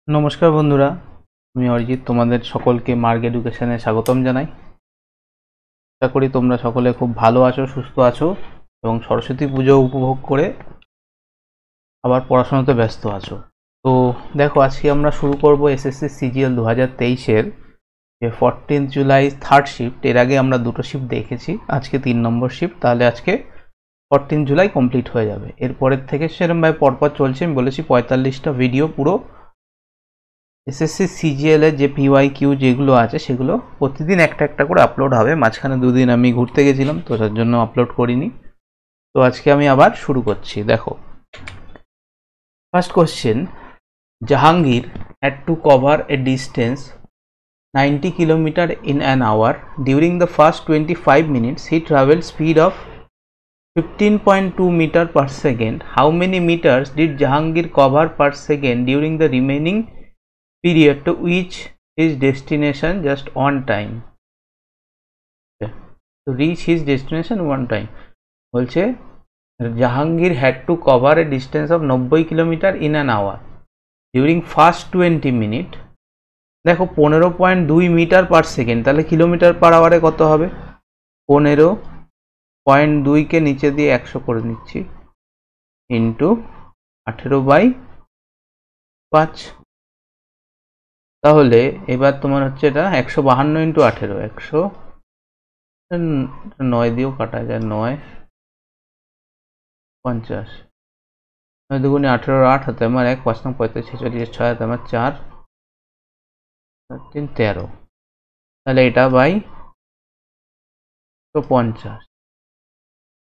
নমস্কার বন্ধুরা, আমি অরিজিৎ তোমাদের সকলকে মার্গ এডুকেশনে স্বাগতম জানাই। আশা করি তোমরা সকলে খুব ভালো আছো, সুস্থ আছো এবং সরস্বতী পুজো উপভোগ করে আবার পড়াশোনাতে ব্যস্ত আছো। তো দেখো, আজকে আমরা শুরু করব এসএসসি সিজিএল 2023-এর যে 14 জুলাই থার্ড শিফট। এর আগে আমরা দুটো শিফট দেখেছি, আজকে 3 নম্বর শিফট। তাহলে আজকে 14 জুলাই কমপ্লিট হয়ে যাবে। এরপরের থেকে সেরকমভাবে পরপর চলছে। আমি বলেছি 45টা ভিডিও পুরো এসএসসি সিজিএল এর যে পিওয়াইকিউ যেগুলো আছে সেগুলো প্রতিদিন একটা একটা করে আপলোড হবে। মাঝখানে দুদিন আমি ঘুরতে গেছিলাম, তো তার জন্য আপলোড করিনি। তো আজকে আমি আবার শুরু করছি। দেখো, first question, Jahangir had to cover a distance 90 km in an hour. During the first 25 minutes he traveled speed of 15.2 meter per second. How many meters did Jahangir cover per second during the remaining period to reach his destination just on time? To reach his destination one time বলছে Jahangir had to cover a distance of 90 kilometre in an hour during first 20 minute. দেখো 15.2 metre per second, তাহলে kilometre পার আওয়ারে কত হবে? 15.2 কে নিচে দিয়ে 100 করে নিচ্ছি into 18/5। তাহলে এবার তোমার হচ্ছে এটা 152 ইন্টু 18, 109 দিয়েও কাটা যায়, 9 50, 9 দুগুণে 18, 8 হাতে আমার 1, 5 9 35, 46, 6 হাতে আমার 4, 3 13। তাহলে এটা বাই 250,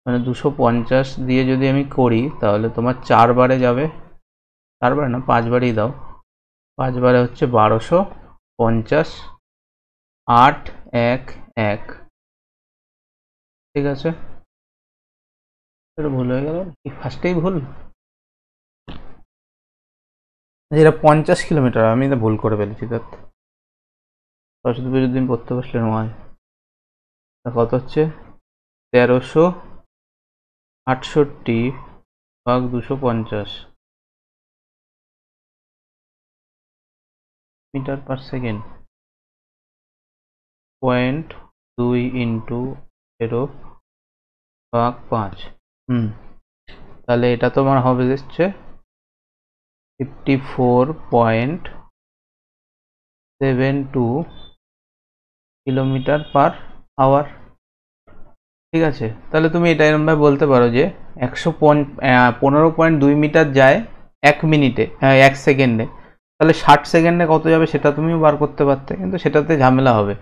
মানে 250 দিয়ে যদি আমি করি তাহলে তোমার 4 বারে যাবে, 4 বারে না 5 বারেই দাও, 5 বারে হচ্ছে 1250, 8 1 1। ঠিক আছে, এটা ভুল হয়ে গেল, ফার্স্টেই ভুল। যেটা 50 কিলোমিটার, আমি এটা ভুল করে ফেলেছি। সরস্বতী পুজোর দিন পড়তে বসলে নয়, কত হচ্ছে 1368 ভাগ 250 মিটার পার সেকেন্ড, 0.2 ইন্টু 0 ভাগ 5। তাহলে এটা তোমার হবে হচ্ছে 54.72 কিলোমিটার পার আওয়ার। ঠিক আছে, তাহলে তুমি এটা এরকমভাবে বলতে পারো যে 15.2 মিটার যায় 1 মিনিটে, 1 সেকেন্ডে। তাহলে 60 সেকেন্ডে কত যাবে সেটা তুমিও বার করতে পারতে, কিন্তু সেটাতে ঝামেলা হবে।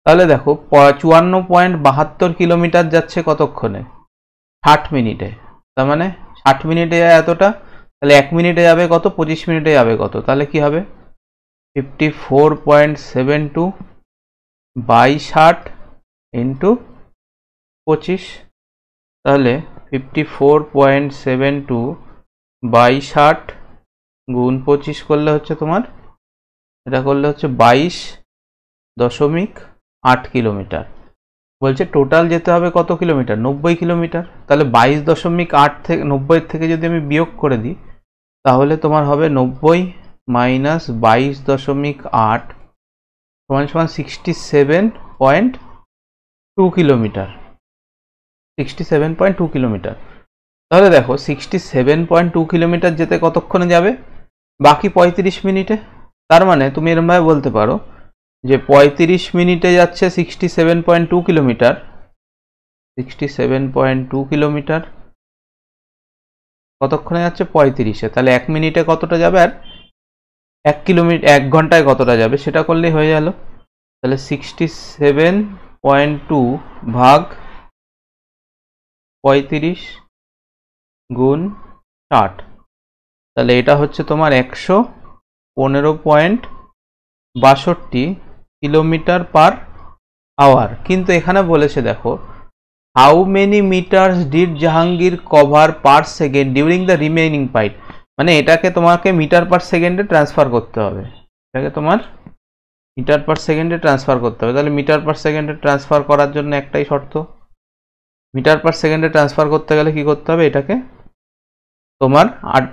তাহলে দেখো 54.72 কিলোমিটার যাচ্ছে কতক্ষণে? 60 মিনিটে। তার মানে 60 মিনিটে যায় এতটা, তাহলে 1 মিনিটে যাবে কত? 25 মিনিটে যাবে কত? তাহলে কি হবে 54.72 বাই 60 ইন্টু 25। তাহলে 54.72 বাই 60 গুণ 25 করলে হচ্ছে তোমার, এটা করলে হচ্ছে 22.8 কিলোমিটার। বলছে টোটাল যেতে হবে কত কিলোমিটার? 90 কিলোমিটার। তাহলে 22.8 থেকে 90 থেকে যদি আমি বিয়োগ করে দিই তাহলে তোমার হবে 90 মাইনাস 22.8 সমান সমান 67.2 কিলোমিটার। 67.2 কিলোমিটার। তাহলে দেখো 67.2 কিলোমিটার যেতে কতক্ষণে যাবে? বাকি 35 মিনিটে। তার মানে তুমি এরকমভাবে বলতে পারো যে 35 মিনিটে যাচ্ছে 67.2 কিলোমিটার, 67.2 কিলোমিটার কতক্ষণে যাচ্ছে? 35-এ। তাহলে 1 মিনিটে কতটা যাবে আর 1 কিলোমিটার 1 ঘন্টায় কতটা যাবে সেটা করলেই হয়ে গেল। তাহলে 67.2 ভাগ 35 গুণ 60, তাহলে এটা হচ্ছে তোমার 115.62 কিলোমিটার পার আওয়ার। কিন্তু এখানে বলেছে দেখো, how many metres did Jahangir cover per second during the remaining part. মানে এটাকে তোমাকে মিটার পার সেকেন্ডে ট্রান্সফার করতে হবে, এটাকে তোমার মিটার পার সেকেন্ডে ট্রান্সফার করতে হবে। তাহলে মিটার পার সেকেন্ডে ট্রান্সফার করার জন্য একটাই শর্ত, মিটার পার সেকেন্ডে ট্রান্সফার করতে গেলে কি করতে হবে? এটাকে তোমার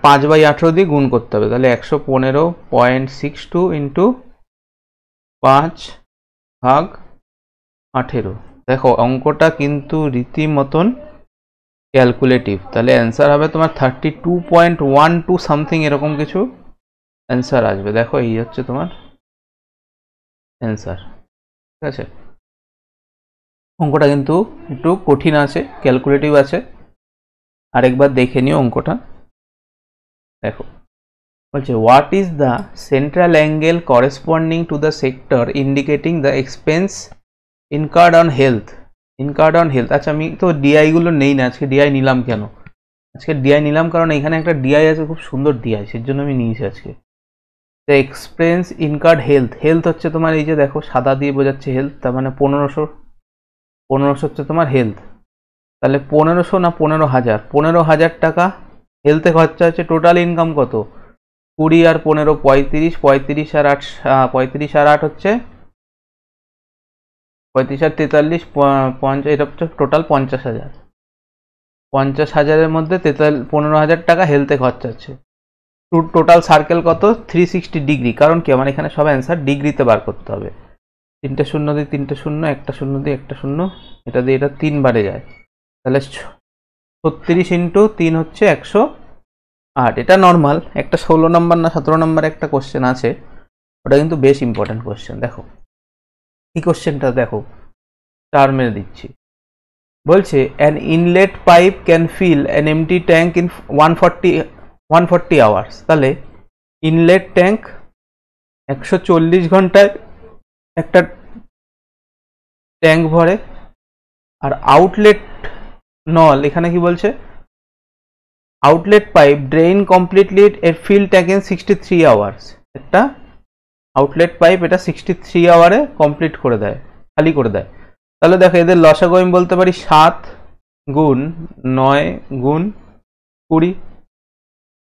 5/18 দিয়ে গুণ করতে হবে, তাহলে 115.62 ইন্টু 5/18। দেখো অঙ্কটা কিন্তু রীতিমতন ক্যালকুলেটিভ। তাহলে অ্যান্সার হবে তোমার 32.12 সামথিং এরকম কিছু অ্যান্সার আসবে। দেখো এই হচ্ছে তোমার অ্যান্সার, ঠিক আছে। অঙ্কটা কিন্তু একটু কঠিন আছে, ক্যালকুলেটিভ আছে। আরেকবার দেখে নিও অঙ্কটা। দেখো বলছে what is the central angle corresponding to the sector indicating the expense incurred on health. Incurred on health, আচ্ছা আমি তো ডিআই গুলো নেই না আজকে। ডিআই নিলাম কেন? আজকে ডিআই নিলাম কারণ এখানে একটা ডিআই আছে, খুব সুন্দর ডিআই, সেই জন্য আমি নিয়েছি আজকে। The expense incurred health, health হচ্ছে তোমার এই যে দেখো সাদা দিয়ে বোঝাচ্ছে হেলথ, তার মানে 1500 হচ্ছে তোমার হেলথ। তাহলে 1500 না 15,000, 15,000 টাকা হেলথে খরচা হচ্ছে। টোটাল ইনকাম কত? 20 আর 15 35, 35 আর 8 35 আর 8 হচ্ছে 35 আর 43 50, এটা হচ্ছে টোটাল 50,000। 50,000-এর মধ্যে 15,000 টাকা হেলথে খরচা হচ্ছে। টোটাল সার্কেল কত? 360 ডিগ্রি। কারণ কি আমার এখানে সব অ্যান্সার ডিগ্রিতে বার করতে হবে। 3টে শূন্য দিয়ে 3টে শূন্য, একটা শূন্য দিয়ে একটা শূন্য, এটা দিয়ে এটা 3 বারে যায়। তাহলে 36 ইন্টু 3 হচ্ছে 108। এটা নর্মাল একটা 16 নম্বর না 17 নম্বর একটা কোশ্চেন আছে, ওটা কিন্তু বেশ ইম্পর্টেন্ট কোশ্চেন। দেখো এই কোশ্চেনটা দেখো, টার্মে দিচ্ছি। বলছে an inlet pipe can fill an empty tank in 140 hours. তাহলে ইনলেট ট্যাঙ্ক 140 ঘন্টায় একটা ট্যাঙ্ক ভরে, আর আউটলেট নল এখানে কি বলছে? আউটলেট পাইপ ড্রেইন কমপ্লিটলি এর ফিল ট্যাঙ্ক ইন 63 আওয়ার্স। একটা আউটলেট পাইপ এটা 63 আওয়ারে কমপ্লিট করে দেয়, খালি করে দেয়। তাহলে দেখো এদের লসাগু আমি বলতে পারি 7 গুণ 9 গুণ 20।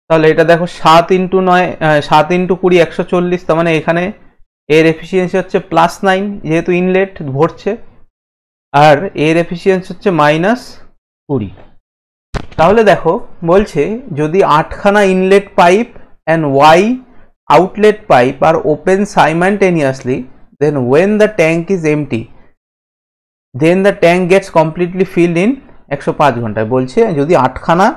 তাহলে এটা দেখো 7 ইন্টু 9 7 ইন্টু 20 140। তার মানে এখানে এর এফিসিয়েন্সি হচ্ছে +9 যেহেতু ইনলেট ভরছে, আর এর এফিসিয়েন্সি হচ্ছে -20। তাহলে দেখো বলছে যদি 8খানা inlet pipe and Y outlet pipe are open simultaneously, then when the tank is empty, then the tank gets completely filled in 105 ঘন্টায়। বলছে যদি 8খানা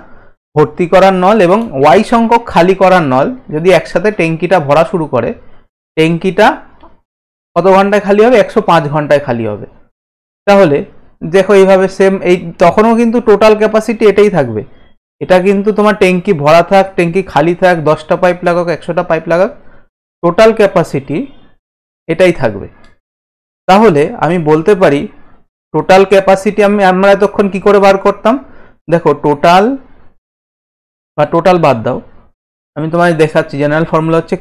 ভর্তি করার নল এবং Y সংখ্যক খালি করার নল যদি একসাথে ট্যাঙ্কিটা ভরা শুরু করে, ট্যাঙ্কিটা কত ঘন্টায় খালি হবে? 105 ঘন্টায় খালি হবে। তাহলে দেখো এইভাবে সেম, এই তখনও কিন্তু টোটাল ক্যাপাসিটি এটাই থাকবে। এটা কিন্তু তোমার ট্যাঙ্কি ভরা থাক ট্যাঙ্কি খালি থাক, 10টা পাইপ লাগাক 100টা পাইপ লাগাক, টোটাল ক্যাপাসিটি এটাই থাকবে। তাহলে আমি বলতে পারি টোটাল ক্যাপাসিটি আমরা এতক্ষণ কি করে বার করতাম? দেখো টোটাল বা টোটাল বাদ দাও, আমি তোমায় দেখাচ্ছি। জেনারেল ফর্মুলা হচ্ছে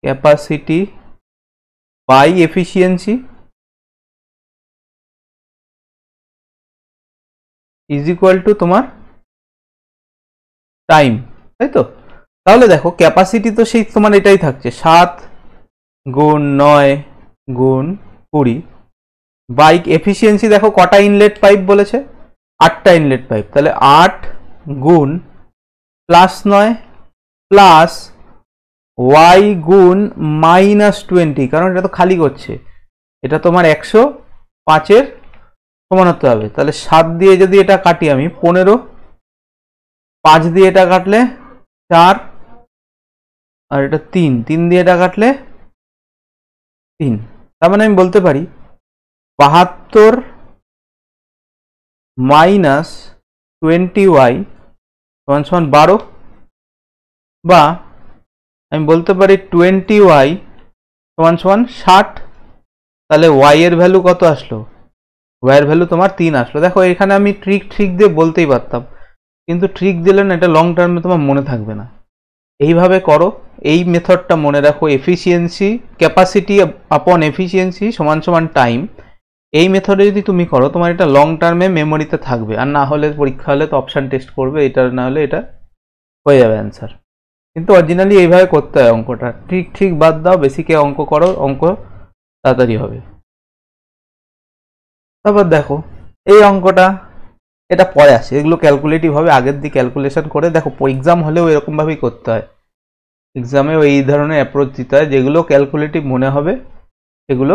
capacity by efficiency is equal to তোমার টাইম, তাই তো? তাহলে দেখো ক্যাপাসিটি তো সেই তোমার এটাই থাকছে 7 গুণ 9 গুণ 20 বাই এফিসিয়েন্সি। দেখো কটা ইনলেট পাইপ বলেছে? 8টা ইনলেট পাইপ। তাহলে 8 গুণ +9 প্লাস Y গুণ -20, কারণ এটা তো খালি করছে। এটা তোমার 105-এর সমান হতে হবে। তাহলে 7 দিয়ে যদি এটা কাটি আমি 15, 5 দিয়ে এটা কাটলে 4, আর এটা 3 দিয়ে এটা কাটলে 3। তার মানে আমি বলতে পারি 72 মাইনাস 20Y সমান 12, বা আমি বলতে পারি 20Y সমান 60। তাহলে Y এর ভ্যালু কত আসলো? Y এর ভ্যালু তোমার 3 আসলো। দেখো এখানে আমি ট্রিক দিয়ে বলতেই পারতাম, কিন্তু ট্রিক দিলে না এটা লং টার্মে তোমার মনে থাকবে না। এইভাবে করো, এই মেথডটা মনে রাখো, এফিসিয়েন্সি ক্যাপাসিটি আপন এফিসিয়েন্সি সমান টাইম। এই মেথডে যদি তুমি করো তোমার এটা লং টার্মে মেমোরিতে থাকবে। আর না হলে পরীক্ষা হলে তো অপশান টেস্ট করবে, এটা না হলে এটা হয়ে যাবে অ্যান্সার। কিন্তু অরিজিনালি এইভাবে করতে হয় অঙ্কটা। ঠিক বাদ দাও, বেসিকে অঙ্ক করো, অঙ্ক তাড়াতাড়ি হবে। তারপর দেখো এই অঙ্কটা এটা পরে আসে, এগুলো ক্যালকুলেটিভ হবে, আগের দিয়ে ক্যালকুলেশন করে দেখো। এক্সাম হলেও এরকমভাবেই করতে হয়, এক্সামেও এই ধরনের অ্যাপ্রোচ দিতে হয়। যেগুলো ক্যালকুলেটিভ মনে হবে এগুলো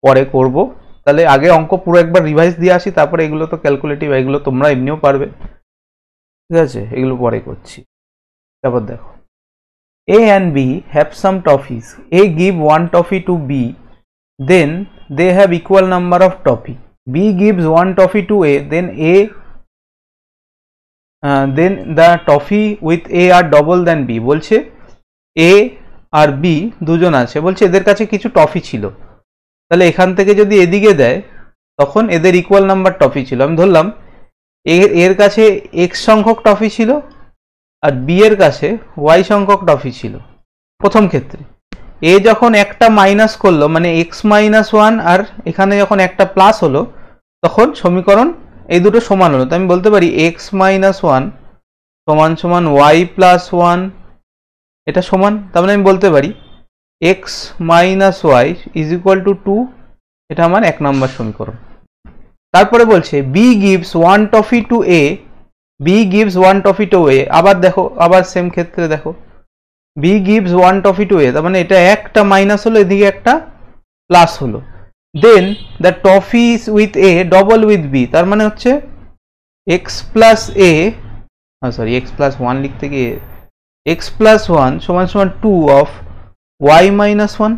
পরে করব। তাহলে আগে অঙ্ক পুরো একবার রিভাইজ দিয়ে আসি, তারপরে এগুলো তো ক্যালকুলেটিভ, এগুলো তোমরা এমনিও পারবে, ঠিক আছে? এগুলো পরে করছি। তারপর দেখো, A and B have some toffees. A give one toffee to B, then they have equal number of toffee. B gives one toffee to A, then then the toffee with A are double than B. বলছে A R B দুজন আছে, বলছে এদের কাছে কিছু toffee ছিল, তাহলে এখান থেকে যদি এদিকে দেয় তখন এদের ইকুয়াল নাম্বার টফি ছিল। আমি ধরলাম এর কাছে x সংখ্যক টফি ছিল আর বি এর কাছে y সংখ্যক টফি ছিল। প্রথম ক্ষেত্রে এ যখন একটা মাইনাস করলো, মানে x-1, আর এখানে যখন একটা প্লাস হলো, তখন সমীকরণ এই দুটো সমান হলো। তো আমি বলতে পারি x-1 সমান সমান y+1, এটা সমান। তার মানে আমি বলতে পারি x - y is equal two 2, এটা আমার 1 নম্বর সমীকরণ। তারপরে বলছে b gives one toffee to A, b gives one toffee to A, আবার দেখো, আবার সেম ক্ষেত্রে দেখো b gives one toffee to A, তার মানে এটা একটা মাইনাস হলো, এদিকে একটা প্লাস হলো। Then the toffees with A double with B, তার মানে হচ্ছে x plus A, sorry x+1 লিখতে গিয়ে x+1 সমান সমান 2 অফ y-1,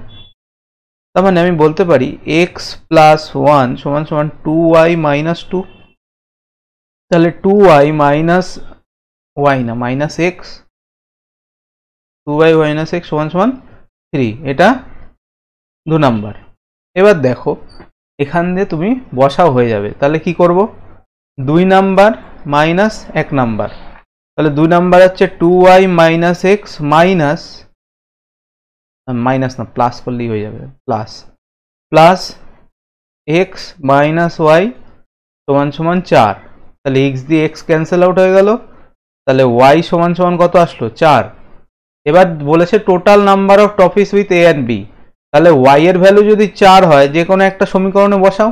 তার মানে আমি বলতে পারি x+1 সমান সমান 2y-2, তাহলে 2y মাইনাস y না minus x, 2y minus x সমান সমান 3, এটা 2 নাম্বার। এবার দেখো এখান দিয়ে তুমি বসাও হয়ে যাবে, তাহলে কি করব, 2 নাম্বার মাইনাস 1 নাম্বার, তাহলে 2 নাম্বার হচ্ছে 2y মাইনাস x মাইনাস না প্লাস করলেই হয়ে যাবে, প্লাস x মাইনাস y সমান সমান 4, তাহলে x দিয়ে x ক্যান্সেল আউট হয়ে গেল, তাহলে y সমান সমান কত আসলো 4। এবার বলেছে total number of toffees with A and B, তাহলে y এর ভ্যালু যদি 4 হয় যে কোনো একটা সমীকরণে বসাও,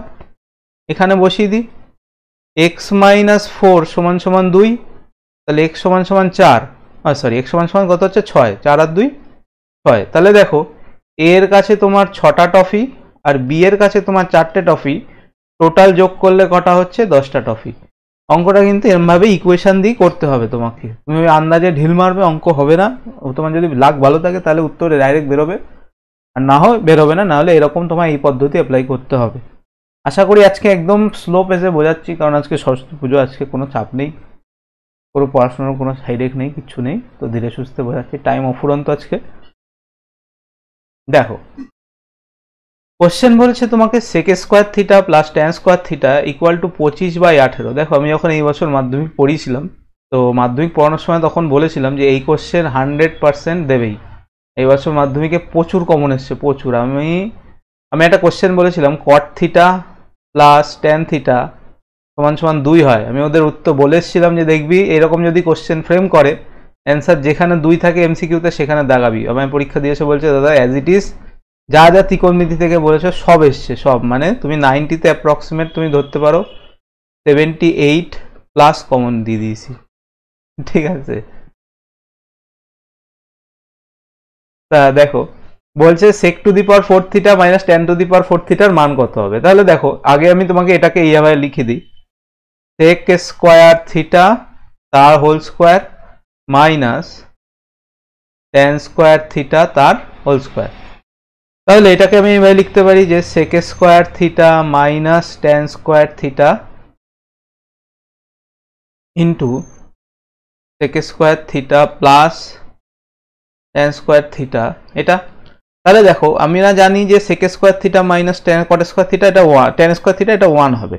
এখানে বসিয়ে দিই x-4 সমান সমান 2, তাহলে x সমান সমান 4, সরি x সমান সমান কত হচ্ছে 6, 4 আর 2 6। তাহলে দেখো A এর কাছে তোমার 6টা টফি আর B এর কাছে তোমার 4টে টফি, টোটাল যোগ করলে কটা হচ্ছে 10টা টফি। অঙ্কটা কিন্তু এরমভাবে ইকুয়েশন দিয়ে করতে হবে তোমাকে, তুমি আন্দাজে ঢিল মারবে অঙ্ক হবে না। তোমার যদি লাক ভালো থাকে তাহলে উত্তর ডাইরেক্ট বেরোবে, আর না হয় বেরোবে না, নাহলে এরকম তোমার এই পদ্ধতি অ্যাপ্লাই করতে হবে। আশা করি আজকে একদম স্লো পেসে বোঝাচ্ছি, কারণ আজকে সরস্বতী পুজো, আজকে কোনো চাপ নেই, কোনো পড়াশোনার কোনো সাইড এফেক্ট নেই, কিচ্ছু নেই, তো ধীরে সুস্থে বোঝাচ্ছি, টাইম অফুরন্ত আজকে। দেখো কোশ্চেন বলছে তোমাকে sec square theta plus tan square theta equal to 25/18। দেখো আমি যখন এই বছর মাধ্যমিক পড়িয়েছিলাম, তো মাধ্যমিক পড়ানোর সময় তখন বলেছিলাম যে এই কোশ্চেন 100% দেবেই। এই বছর মাধ্যমিকে প্রচুর কমন এসছে, প্রচুর। আমি একটা কোশ্চেন বলেছিলাম cot theta plus tan theta সমান সমান 2 হয়। আমি ওদের উত্তর বলে এসেছিলাম যে দেখবি এরকম যদি কোশ্চেন ফ্রেম করে, অ্যান্সার যেখানে 2 থাকে এমসিকিউতে সেখানে দাগাবি। আমি পরীক্ষা দিয়েছে বলছে দাদা অ্যাজ ইট ইজ যা যা ত্রিকোণমিতি থেকে বলেছো সব এসছে, সব, মানে তুমি 90তে অ্যাপ্রক্সিমেট তুমি ধরতে পারো 78 প্লাস কমন দিয়ে দিয়েছি, ঠিক আছে? তা দেখো বলছে sec to the power 4 theta minus tan to the power 4 থিটার মান কত হবে। তাহলে দেখো আগে আমি তোমাকে এটাকে এইভাবে লিখে দিই, sec স্কোয়ার থিটা তার whole square minus tan square theta তার হোল স্কোয়ার। তাহলে এটাকে আমি এইভাবে লিখতে পারি যে sec square theta minus tan square theta into sec square theta plus tan square theta, এটা। তাহলে দেখো আমি না জানি যে sec square theta minus tan cot square theta এটা 1, tan স্কোয়ার থিটা এটা 1 হবে।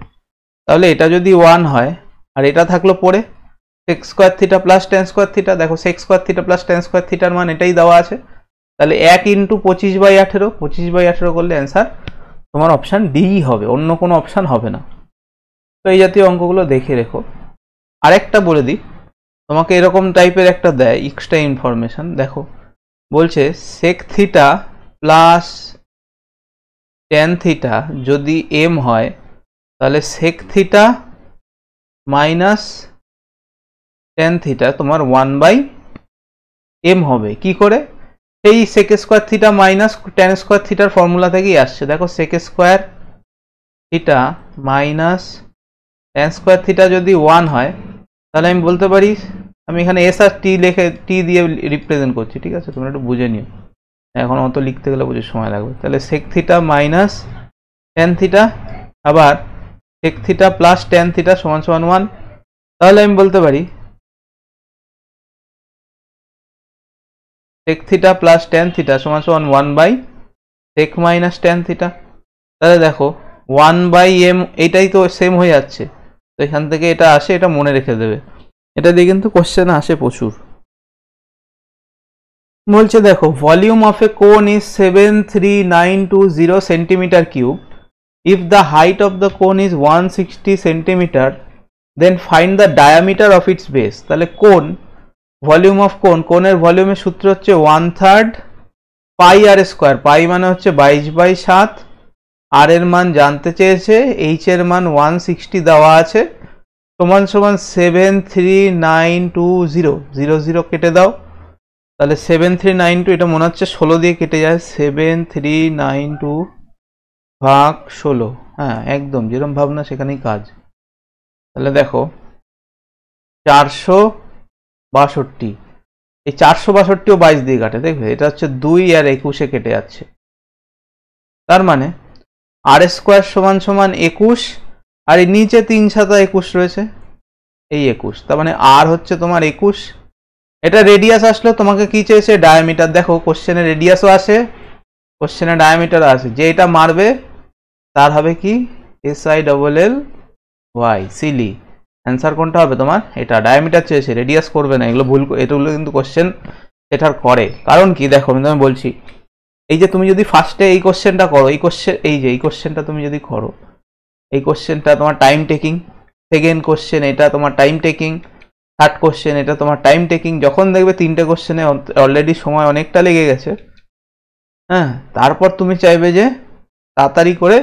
তাহলে এটা যদি 1 হয় আর এটা থাকলো পরে sec square theta plus tan square theta, দেখো sec square theta plus tan square থিটার মান এটাই দেওয়া আছে। তাহলে 1 ইন্টু 25/18, 25/18 করলে অ্যান্সার তোমার অপশান ডি হবে, অন্য কোনো অপশান হবে না। তো এই জাতীয় অঙ্কগুলো দেখে রেখো। আরেকটা বলে দিই তোমাকে, এরকম টাইপের একটা দেয় এক্সট্রা ইনফরমেশন। দেখো বলছে sec theta plus tan theta যদি m হয়, তাহলে sec theta minus tan theta তোমার 1/m হবে। কি করে? এই sec square theta minus tan square থিটার ফর্মুলা থেকেই আসছে। দেখো sec square theta minus tan square theta যদি 1 হয় তাহলে আমি বলতে পারি, আমি এখানে এস আর টি লিখে টি দিয়ে রিপ্রেজেন্ট করছি, ঠিক আছে? তোমরা একটু বুঝে নিও, এখন অত লিখতে গেলে বুঝে সময় লাগবে। তাহলে sec theta minus tan theta আবার sec theta plus tan theta সমান সমান 1। তাহলে আমি বলতে পারি sec theta plus tan theta সমান সমান 1/সেক মাইনাস টেন থিটা। তাহলে দেখো 1/m এটাই তো সেম হয়ে যাচ্ছে, তো এখান থেকে এটা আসে, এটা মনে রেখে দেবে। এটা দিয়ে কিন্তু কোশ্চেন আসে প্রচুর। বলছে দেখো volume of a cone is 73920 centimetre cube. If the height of the cone is 160 centimetre then find the diameter of its base. তাহলে কোন ভলিউম অফ কোনের ভলিউমের সূত্র হচ্ছে 1/3 পাই আর স্কোয়ার। পাই মানে হচ্ছে 22/7, আর এর মান জানতে চেয়েছে, এইচ এর মান 160 দেওয়া আছে, সমান সমান 73920 কেটে দাও। তাহলে 7392, এটা মনে হচ্ছে 16 দিয়ে কেটে যায়, 7392 ভাগ 16। হ্যাঁ একদম যেরকম ভাবনা সেখানেই কাজ। তাহলে দেখো 462, এই 462ও 22 দিয়ে কাটে, দেখবে এটা হচ্ছে 2 আর 21 কেটে যাচ্ছে। তার মানে আর স্কোয়ার সমান সমান 21, আর এই নিচে 3 7 21 রয়েছে, এই 21, তার মানে আর হচ্ছে তোমার 21। এটা রেডিয়াস আসলো, তোমাকে কি চেয়েছে? ডায়ামিটার। দেখো কোশ্চেনে রেডিয়াসও আসে, কোশ্চেনে ডায়ামিটার আসে, যে এটা মারবে তার হবে কি SILLY, সিলি। অ্যান্সার কোনটা হবে তোমার? এটা ডায়ামিটার চেয়েছে, রেডিয়াস করবে না। এগুলো ভুল, এগুলো কিন্তু কোশ্চেন এটার করে। কারণ কি দেখো আমি তোমায় বলছি, এই যে তুমি যদি ফার্স্টে এই কোশ্চেনটা করো, এই কোশ্চেন, এই যে এই কোশ্চেনটা তুমি যদি করো, এই কোশ্চেনটা তোমার টাইম টেকিং। সেকেন্ড কোশ্চেন এটা তোমার টাইম টেকিং। থার্ড কোশ্চেন এটা তোমার টাইম টেকিং। যখন দেখবে 3টে কোশ্চেনে অলরেডি সময় অনেকটা লেগে গেছে, হ্যাঁ, তারপর তুমি চাইবে যে তাড়াতাড়ি করে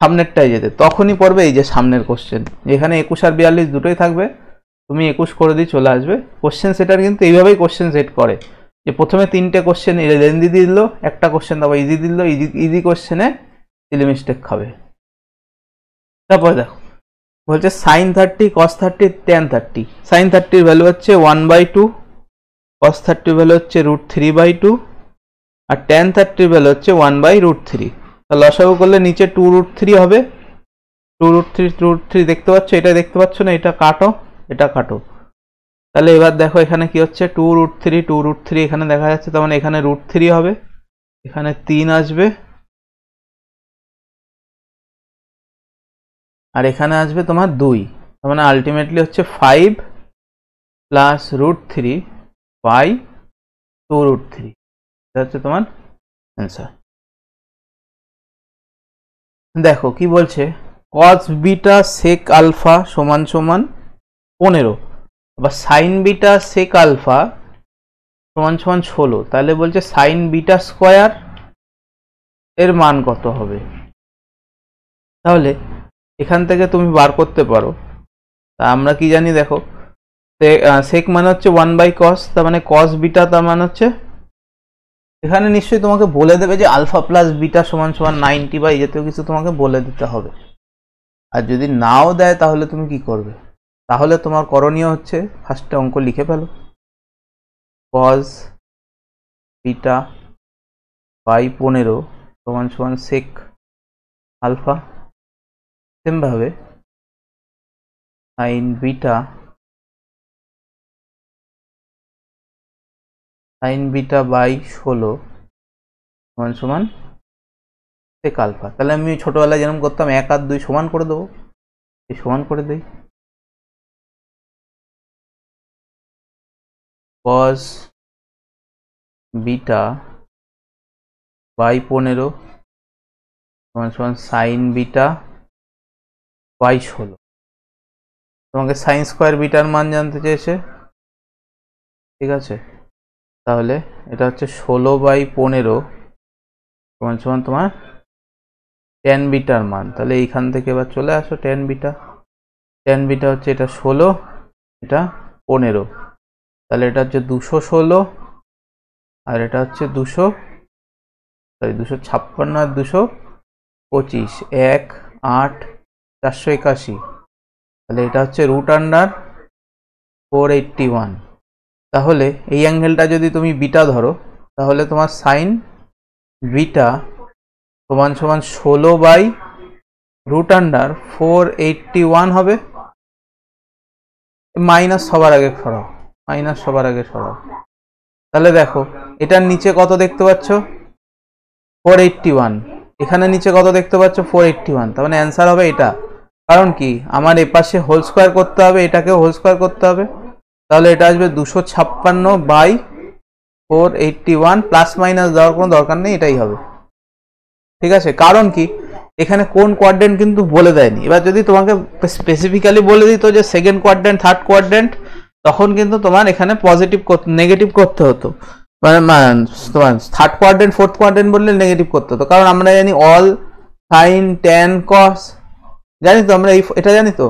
সামনেরটায় যেতে, তখনই পড়বে এই যে সামনের কোশ্চেন, যেখানে 21 আর 42 দুটোই থাকবে, তুমি 21 করে দিয়ে চলে আসবে। কোশ্চেন সেটার কিন্তু এইভাবেই কোশ্চেন সেট করে, যে প্রথমে 3টে কোশ্চেন লেন্দি দিল, একটা কোশ্চেন তারপর ইজি দিল, ইজি কোশ্চেনে সিলি মিস্টেক খাবে। তারপরে দেখো বলছে sin 30 cos 30 tan 30। sin 30 value হচ্ছে 1/2, cos 30 ভ্যালু হচ্ছে √3/2, আর tan 30 ভ্যালু হচ্ছে 1/√3। তাহলে লসাগু করলে নিচে 2√3 হবে। 2√3 দেখতে পাচ্ছ, এটা দেখতে পাচ্ছ না, এটা কাটো, এটা কাটো। তাহলে এবার দেখো এখানে কি হচ্ছে, 2√3 এখানে দেখা যাচ্ছে, তার মানে এখানে √3 হবে, এখানে 3 আসবে, আর এখানে আসবে তোমার 2। তার মানে আলটিমেটলি হচ্ছে 5 প্লাস √3/2√3। এটা হচ্ছে তোমার অ্যান্সার। দেখো কি বলছে, cos বিটা sec আলফা সমান সমান 15, আবার sin বিটা sec আলফা সমান সমান 16। তাহলে বলছে sin বিটা স্কোয়ার এর মান কত হবে? তাহলে এখান থেকে তুমি বার করতে পারো। তা আমরা কি জানি দেখো, sec মানে হচ্ছে 1/cos, তার মানে cos বিটা, তার মানে হচ্ছে এখানে নিশ্চয়ই তোমাকে বলে দেবে যে আলফা প্লাস বিটা সমান সমান 90, বা এই জাতীয় কিছু তোমাকে বলে দিতে হবে। আর যদি নাও দেয় তাহলে তুমি কি করবে? তাহলে তোমার করণীয় হচ্ছে ফার্স্টে অঙ্ক লিখে ফেলো, cos বিটা বাই 15 সমান সমান sec আলফা। সেমভাবে sin বিটা বাই 16 সমান সমান sec আলফা। তাহলে আমি ছোটবেলায় যেরকম করতাম 1 আর 2 সমান করে দেবো, এই সমান করে দেই, cos বিটা বাই 15 সমান সমান sin বিটা বাই 16। তোমাকে sin স্কোয়ার বিটার মান জানতে চেয়েছে, ঠিক আছে? তাহলে এটা হচ্ছে 16/15 সমান সমান তোমার tan বিটার মান। তাহলে এইখান থেকে এবার চলে আসো tan বিটা, ট্যান বিটা হচ্ছে এটা 16, এটা 15, তাহলে এটা হচ্ছে 216 আর এটা হচ্ছে 256 আর 225, 1 8 481, তাহলে এটা হচ্ছে √481। তাহলে এই অ্যাঙ্গেলটা যদি তুমি বিটা ধরো তাহলে তোমার সাইন বিটা সমান 16/√481 হবে। মাইনাস সবার আগে সরাও, তাহলে দেখো এটার নিচে কত দেখতে পাচ্ছ 481, এখানে নিচে কত দেখতে পাচ্ছ 481, তার মানে অ্যান্সার হবে এটা। কারণ কি আমার এপাশে হোল স্কোয়ার করতে হবে, এটাকেও হোল স্কোয়ার করতে হবে, তাহলে এটা আসবে 256/481, প্লাস মাইনাস দেওয়ার কোনো দরকার নেই, এটাই হবে। ঠিক আছে, কারণ কি এখানে কোন কোয়াড্রেন্ট কিন্তু বলে দেয়নি। এবার যদি তোমাকে স্পেসিফিক্যালি বলে দিত যে সেকেন্ড কোয়াড্রেন্ট থার্ড কোয়াড্রেন্ট, তখন কিন্তু তোমার এখানে পজিটিভ নেগেটিভ করতে হতো, মানে তোমার থার্ড কোয়াড্রেন্ট ফোর্থ কোয়াড্রেন্ট বললে নেগেটিভ করতে হতো, কারণ আমরা জানি অল সাইন ট্যান কস, জানি তো আমরা এটা জানি তো,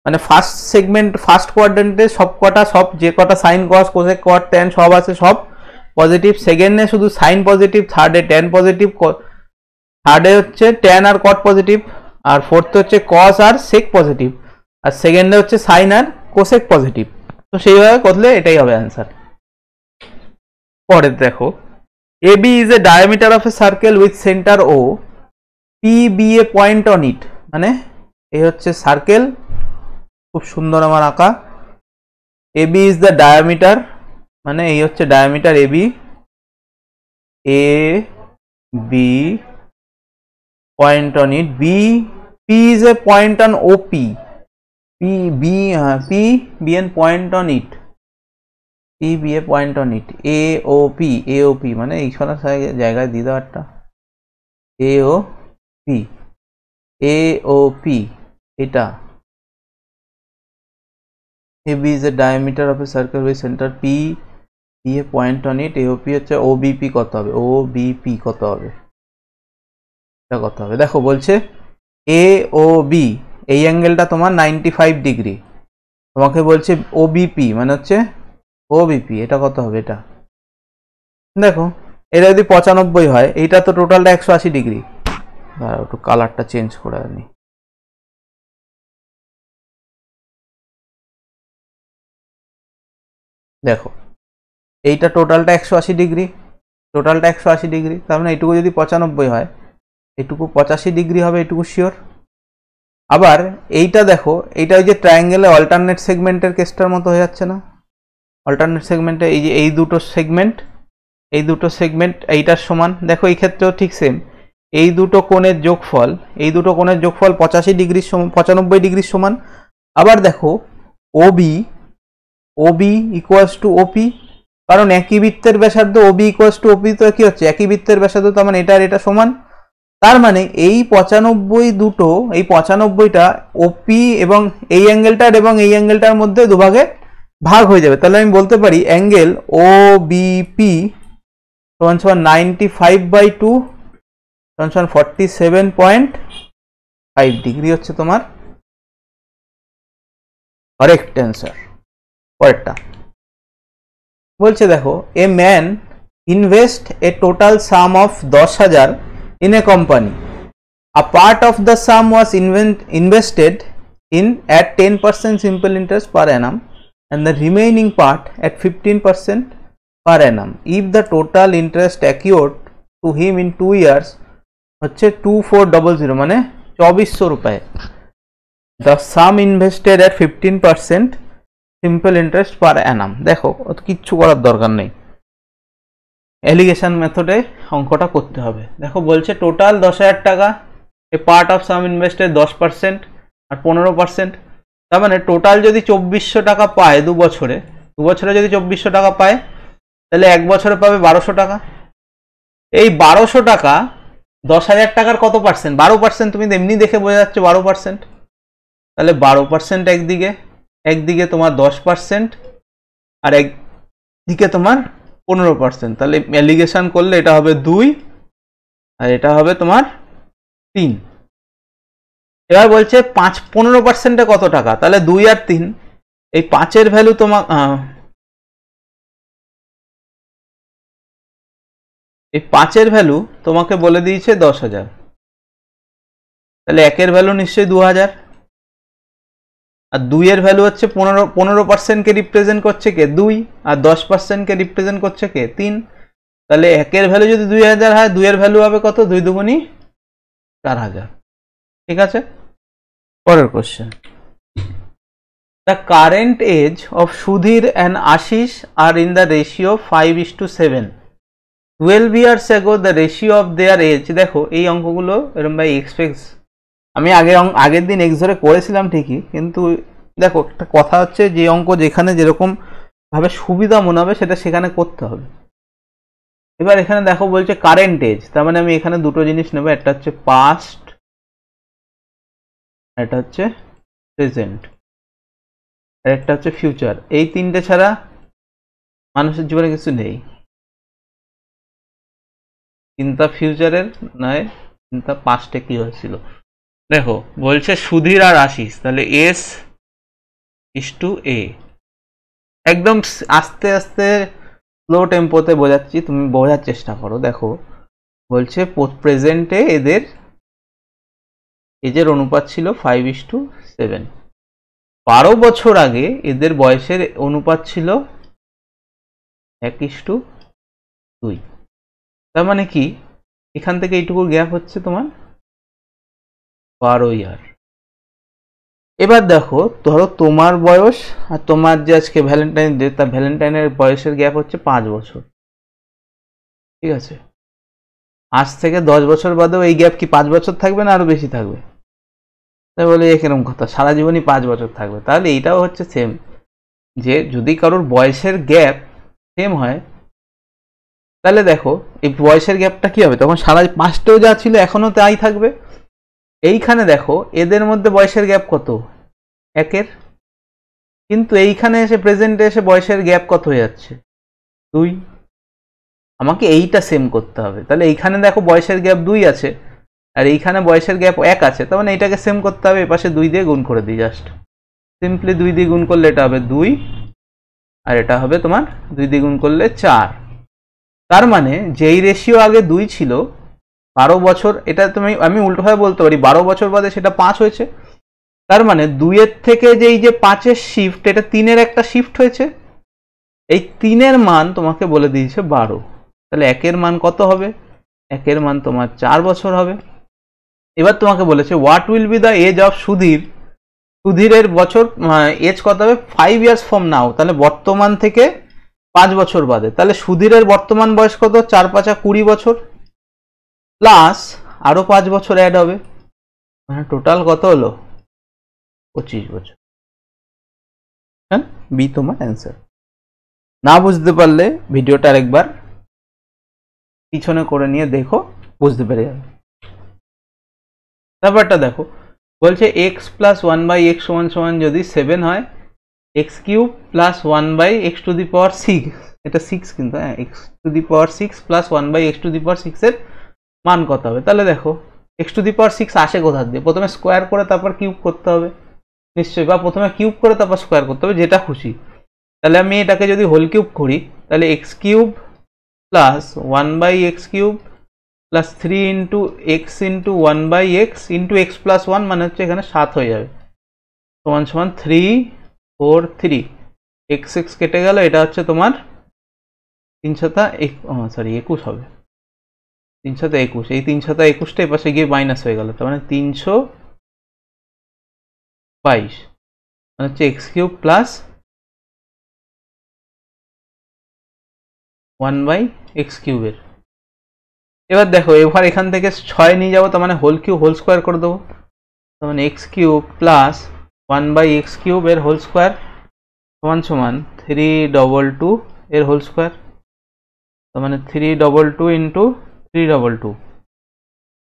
মানে ফার্স্ট সেগমেন্ট ফার্স্ট কোয়াড্রেন্টে সব যে কটা সাইন কস কোসেক কট ট্যান সব আছে সব পজিটিভ, সেকেন্ডে শুধু সাইন পজিটিভ, থার্ডে ট্যান পজিটিভ, থার্ডে হচ্ছে ট্যান আর কট পজিটিভ, আর ফোর্থে হচ্ছে কস আর সেক পজিটিভ, আর সেকেন্ডে হচ্ছে সাইন আর কোসেক পজিটিভ। তো সেইভাবে করলে এটাই হবে অ্যান্সার। পরে দেখো AB is a diameter of a circle with center O, P be a point on it, মানে এই হচ্ছে সার্কেল, খুব সুন্দর আমার আঁকা। AB is the diameter, মানে এই হচ্ছে diameter AB, AB point on it, P is a point on OP, P be a point on it, P be a point on it, AOP মানে এইখানে জায়গায় দিয়ে দাও একটা AOP এটা। AB is a diameter of a circle with center P be a point on it, AOP হচ্ছে OBP কত হবে, OBP কত হবে, এটা কত হবে। দেখো বলছে AOB এই অ্যাঙ্গেলটা তোমার 95 ডিগ্রি, তোমাকে বলছে OBP মানে হচ্ছে OBP, এটা কত হবে, এটা দেখো এটা যদি 95 হয়, এইটা তো টোটালটা 180 ডিগ্রি। দাঁড়াও একটু কালারটা চেঞ্জ করে আনি, দেখো এইটা টোটালটা 180 ডিগ্রি, তার মানে এইটুকু যদি 95 হয়, এইটুকু 85 ডিগ্রি হবে, এইটুকু শিওর। আবার এইটা দেখো, এইটা ওই যে ট্রায়াঙ্গেলে অল্টারনেট সেগমেন্টের কেসটার মতো হয়ে যাচ্ছে না, অল্টারনেট সেগমেন্টে এই যে এই দুটো সেগমেন্ট এইটার সমান, দেখো এই ক্ষেত্রেও ঠিক সেম, এই দুটো কোণের যোগফল 85 ডিগ্রির সমান, 95 ডিগ্রির সমান। আবার দেখো OB ইকুয়ালস টু OP, কারণ একই বৃত্তের ব্যাসার্ধ OB ইকুয়ালস টু OP, তো কি হচ্ছে একই বৃত্তের ব্যাসার্ধ, তার মানে এটা আর এটা সমান, তার মানে এই 95টা OP এবং এই অ্যাঙ্গেলটার এবং এই অ্যাঙ্গেলটার মধ্যে দুভাগে ভাগ হয়ে যাবে। তাহলে আমি বলতে পারি অ্যাঙ্গেল OBP সমান 95/2 সমান 47.5 ডিগ্রি হচ্ছে তোমার কারেক্ট অ্যান্সার। পরেরটা বলছে দেখো a man invest A total some of 10,000 in a company. A part of the sum was invested in at 10% simple interest per annum and the remaining part at 15% per annum. If the total interest accrued to him in 2 years হচ্ছে 2400 মানে 2400 রুপিয়ে, the sum invested at 15% simple interest per annum। দেখো অত কিচ্ছু করার দরকার নেই, allegation মেথডে অঙ্কটা করতে হবে। দেখো বলছে টোটাল 10,000 টাকা, এ পার্ট অফ সাম ইনভেস্টেড 10% আর 15%, তার মানে টোটাল যদি 2400 টাকা পায় দু বছরে যদি 2400 টাকা পায়, তাহলে এক বছরে পাবে 1200 টাকা। এই 1200 টাকা 10,000 টাকার কত পার্সেন্ট, 12%, তুমি এমনি দেখে বোঝা যাচ্ছে 12%, তাহলে 12% একদিকে তোমার 10% আর একদিকে তোমার 15%, তাহলে এলিগেশন করলে এটা হবে 2 আর এটা হবে তোমার 3। এবার বলছে 15% কত টাকা, তাহলে 2 আর 3, এই 5-এর ভ্যালু তোমার এই 5-এর ভ্যালু তোমাকে বলে দিয়েছে 10,000, তাহলে 1-এর ভ্যালু নিশ্চয়ই 2000, আর 2-এর ভ্যালু হচ্ছে 15%কে রিপ্রেজেন্ট করছে কে 2, আর 10%কে রিপ্রেজেন্ট করছে কে 3, তাহলে 1-এর ভ্যালু যদি 2000 হয়, 2-এর ভ্যালু হবে কত, 2 দুগুণী 4000। ঠিক আছে, পরের question. The current age of Sudhir and Ashish are in the ratio 5:7. 12 years ago the ratio of their age, দেখো এই অঙ্কগুলো এরকম বাই এক্সপেক্টস, আমি আগের দিন এক্স ধরে করেছিলাম ঠিকই, কিন্তু দেখো একটা কথা হচ্ছে, যে অঙ্ক যেখানে যেরকম ভাবে সুবিধা মনে হবে সেটা সেখানে করতে হবে। এবার এখানে দেখো বলছে কারেন্ট এজ, তার মানে আমি এখানে দুটো জিনিস নেব, একটা হচ্ছে পাস্ট, এটা হচ্ছে প্রেজেন্ট, আর একটা হচ্ছে ফিউচার। এই তিনটে ছাড়া মানুষের জীবনে কিছু নেই। চিন্তা ফিউচারের নয়, চিন্তা পাস্টে কি হয়েছিল। দেখো বলছে সুধীর আর আশিস, তাহলে এস ইস টু এ, একদম আস্তে আস্তে স্লো টেম্পোতে বোঝাচ্ছি, তুমি বোঝার চেষ্টা করো। দেখো বলছে প্রেজেন্টে এদের এজের অনুপাত ছিল 5:7, 12 বছর আগে এদের বয়সের অনুপাত ছিল 1:2, তার মানে কি এখান থেকে এইটুকু গ্যাপ হচ্ছে তোমার 12 ইয়ার। এবার দেখো ধরো তোমার বয়স আর তোমার যে আজকে ভ্যালেন্টাইন ডে, তার ভ্যালেন্টাইনের বয়সের গ্যাপ হচ্ছে 5 বছর। ঠিক আছে, আজ থেকে 10 বছর বাদেও এই গ্যাপ কি 5 বছর থাকবে না আরো বেশি থাকবে? তাই বলে এরকম কথা, সারা জীবনই 5 বছর থাকবে। তাহলে এইটাও হচ্ছে সেম, যে যদি কারোর বয়সের গ্যাপ সেম হয়, তাহলে দেখো এই বয়সের গ্যাপটা কি হবে, তখন সারা পাস্টেও যা ছিল এখনো তাই থাকবে। এইখানে দেখো এদের মধ্যে বয়সের গ্যাপ কত, 1-এর, কিন্তু এইখানে এসে প্রেজেন্টে এসে বয়সের গ্যাপ কত হয়ে যাচ্ছে, 2। আমাকে এইটা সেম করতে হবে। তাহলে এইখানে দেখো বয়সের গ্যাপ 2 আছে, আর এইখানে বয়সের গ্যাপ 1 আছে, তার মানে এইটাকে সেম করতে হবে, এপাশে 2 দিয়ে গুণ করে দিই, জাস্ট সিম্পলি 2 দিয়ে গুণ করলে এটা হবে 2, আর এটা হবে তোমার 2 দিয়ে গুণ করলে 4। তার মানে যেই রেশিও আগে 2 ছিল 12 বছর, এটা আমি উল্টোভাবে বলতে পারি, 12 বছর বাদে সেটা 5 হয়েছে। তার মানে 2-এর থেকে যেই যে 5-এর শিফট, এটা 3-এর একটা শিফট হয়েছে, এই 3-এর মান তোমাকে বলে দিয়েছে 12। তাহলে 1-এর মান কত হবে, 1-এর মান তোমার 4 বছর হবে। এবার তোমাকে বলেছে what will be the age of Sudhir, সুধীরের বছর এজ কত হবে 5 ইয়ার্স ফ্রম নাও, তাহলে বর্তমান থেকে 5 বছর বাদে। তাহলে সুধীরের বর্তমান বয়স কত, 4×5 = 20 বছর, প্লাস আরো 5 বছর অ্যাড হবে, মানে টোটাল কত হলো 25 বছর। হ্যাঁ, বি তোমার অ্যান্সার। না বুঝতে পারলে ভিডিওটা আরেকবার পিছনে করে নিয়ে দেখো, বুঝতে পেরে যাবে। ব্যাপারটা দেখো বলছে x + 1/x = যদি 7 হয়, x³ + 1/x⁶, এটা 6 কিন্তু, হ্যাঁ, x⁶ + 1/x⁶ এর মান কত হবে। তাহলে দেখো x⁶ আসে কোথা দিয়ে, প্রথমে স্কোয়ার করে তারপর কিউব করতে হবে নিশ্চয়ই, বা প্রথমে কিউব করে তারপর স্কোয়ার করতে হবে, যেটা খুশি। তাহলে আমি এটাকে যদি হোল কিউব করি, তাহলে x³ + 1/x³ + 3 × x × 1/x × x + 1, মানে হচ্ছে এখানে 7 হয়ে যাবে, সমান 3 4 3, x কেটে গেল, এটা হচ্ছে তোমার 21 হবে, 321। এই 321টা এই পাশে গিয়ে মাইনাস হয়ে গেল, তার মানে 322, মানে হচ্ছে x³ + 1/x³ এর। এবার দেখো এবার এখান থেকে 6 নিয়ে যাবো, তার মানে হোল কিউব হোল স্কোয়ার করে দেবো, তার মানে x³ + 1/x³ এর হোল স্কোয়ার সমান 322 এর হোল স্কোয়ার, তার মানে 322 × 322।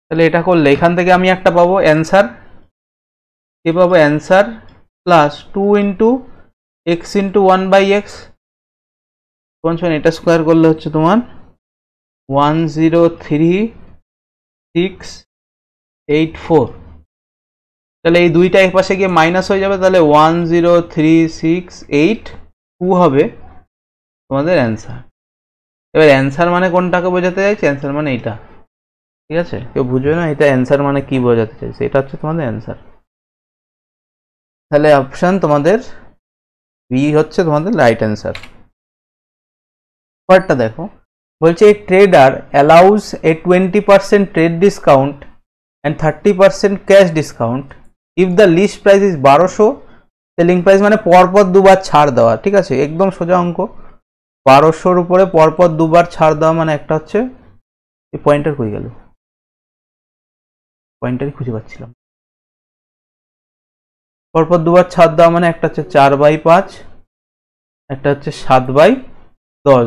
তাহলে এটা করলে এখান থেকে আমি একটা পাবো অ্যান্সার, কি পাবো অ্যান্সার, প্লাস 2 × x × 1/x সমান, এটা স্কোয়ার করলে হচ্ছে তোমার 103,684। তাহলে এই দুইটা এক পাশে গিয়ে মাইনাস হয়ে যাবে, তাহলে 10368 হবে তোমাদের অ্যান্সার। এবার অ্যান্সার মানে কোনটাকে বোঝাতে চাইছে? অ্যান্সার মানে এইটা, ঠিক আছে? কেউ বুঝবে না এটা অ্যান্সার মানে কি বোঝাতে চাইছে, এটা হচ্ছে তোমাদের অ্যান্সার। তাহলে অপশান তোমাদের বি হচ্ছে তোমাদের রাইট অ্যান্সার। পরেরটা দেখো, বলছে a trader allows a 20% trade discount and 30% cash discount if the list price is 1200, selling price মানে পরপর দুবার ছাড় দেওয়া, ঠিক আছে? একদম সোজা অঙ্ক। 1200-র উপরে পরপর দুবার ছাড় দেওয়া মানে একটা হচ্ছে, এই পয়েন্টার কই গেল, পয়েন্টারই খুঁজে পাচ্ছিলাম। পরপর দুবার ছাড় দেওয়া মানে একটা হচ্ছে 4/5, একটা হচ্ছে 7/10,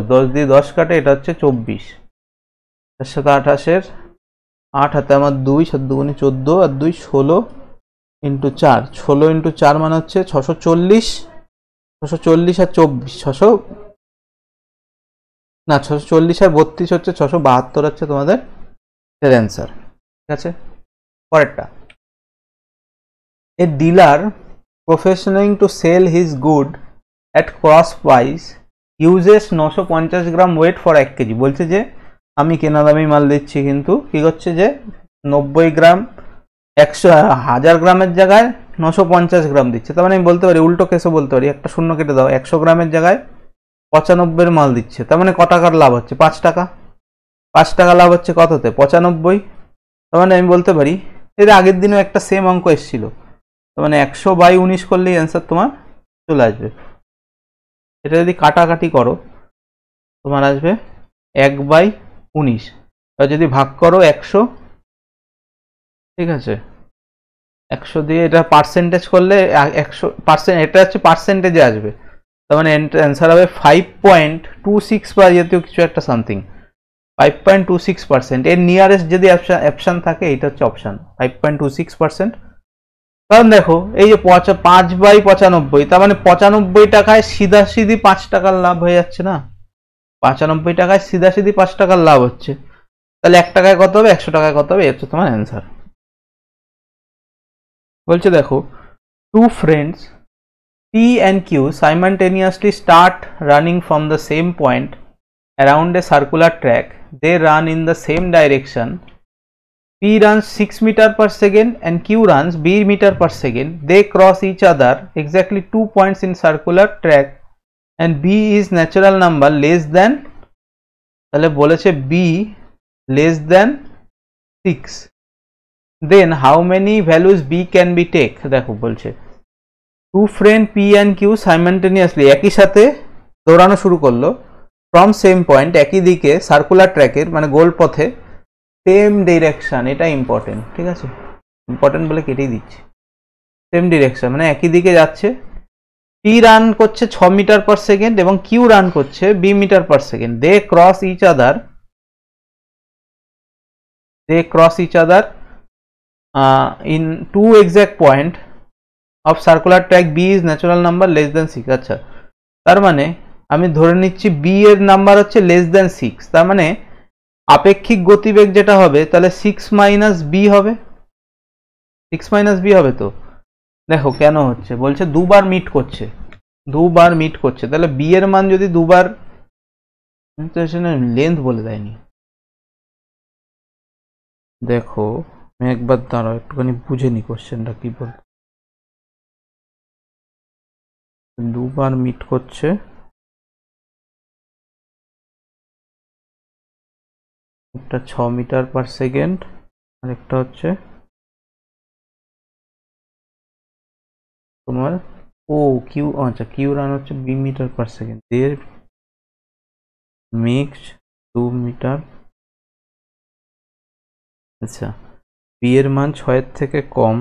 10 দিয়ে 10 কাটে, এটা হচ্ছে 24, তার সাথে 28-এর 8 হাতে আমার 2, 7 দুগুণে 14 আর 2 16 ইন্টু 4, 16 ইন্টু 4 মানে হচ্ছে 640, 640 আর 24 600 না, 640 আর 32 হচ্ছে 672 হচ্ছে তোমাদের অ্যান্সার, ঠিক আছে? পরেরটা, a dealer professing to sell his good at ক্রস price uses 950 gram weight for 1 KG. বলছে যে আমি কেনা দামি মাল দিচ্ছি, কিন্তু কি করছে যে 90 গ্রাম 1000 গ্রামের জায়গায় 950 গ্রাম দিচ্ছে। তার মানে আমি বলতে পারি, উল্টো কেসও বলতে পারি, একটা শূন্য কেটে দাও, 100 গ্রামের জায়গায় 95 মাল দিচ্ছে, তার মানে ক টাকার লাভ হচ্ছে? 5 টাকা। 5 টাকা লাভ হচ্ছে কততে? 95। তার মানে আমি বলতে পারি, এর আগের দিনও একটা সেম অঙ্ক এসেছিল, তার মানে 100/19 করলেই অ্যান্সার তোমার চলে আসবে। এটা যদি কাটাকাটি করো তোমার আসবে 1/19, আর যদি ভাগ করো 100, ঠিক আছে? 100 দিয়ে এটা পার্সেন্টেজ করলে 100%, এটা হচ্ছে পার্সেন্টেজে আসবে, তার মানে অ্যান্সার হবে 5.26 বা জাতীয় কিছু একটা সামথিং, 5.26%। এর নিয়ারেস্ট যদি অপশান থাকে এটা হচ্ছে অপশান 5.26%। কারণ দেখো এই যে 5/95, তার মানে 95 টাকায় সিধাসিধি 5 টাকার লাভ হয়ে যাচ্ছে না? 95 টাকায় সিধাসিধি 5 টাকার লাভ হচ্ছে, তাহলে 1 টাকায় কত হবে? 100 টাকায় কত হবে? এটা হচ্ছে তোমার অ্যান্সার। বলছে দেখো, two friends P and Q simultaneously start running from the same point around a circular track. They run in the same direction. P runs 6 meter per second and Q runs b meter per second. They cross each other exactly 2 points in circular track and b is natural number less than, তাহলে বলেছে b less than 6, then how many values b can be take? দেখো বলছে two friend P and Q simultaneously একই সাথে দৌড়ানো শুরু করলো from same point, একই দিকে, সার্কুলার ট্র্যাকের মানে গোল পথে, সেম ডিরেকশন, এটা ইম্পর্টেন্ট, ঠিক আছে? ইম্পর্টেন্ট বলে কেটেই দিচ্ছি। সেম ডিরেকশন মানে একই দিকে যাচ্ছে। পি রান করছে 6 মিটার পার সেকেন্ড এবং কিউ রান করছে 20 metre per second. They cross each other in two exact point of circular track B is natural number less than 6। আচ্ছা, তার মানে আমি ধরে নিচ্ছি বি এর নাম্বার হচ্ছে লেস দেন 6, তার মানে আপেক্ষিক গতিবেগ যেটা হবে তাহলে 6 মাইনাস বি হবে, 6 মাইনাস বি হবে। তো দেখো কেন হচ্ছে, বলছে দুবার মিট করছে, তাহলে বি এর মান যদি দুবার, লেন্থ বলে দেয়নি। দেখো আমি একবার দাঁড়াও, একটুখানি বুঝে নি কোশ্চেনটা কি বল। দুবার মিট করছে, একটা 6 মিটার পার সেকেন্ড আর একটা হচ্ছে তোমার ও কিউ, আচ্ছা কিউ রান হচ্ছে 20 মিটার পার সেকেন্ড, দের মিক্স 2 মিটার। আচ্ছা, বি এর মান 6 থেকে কম,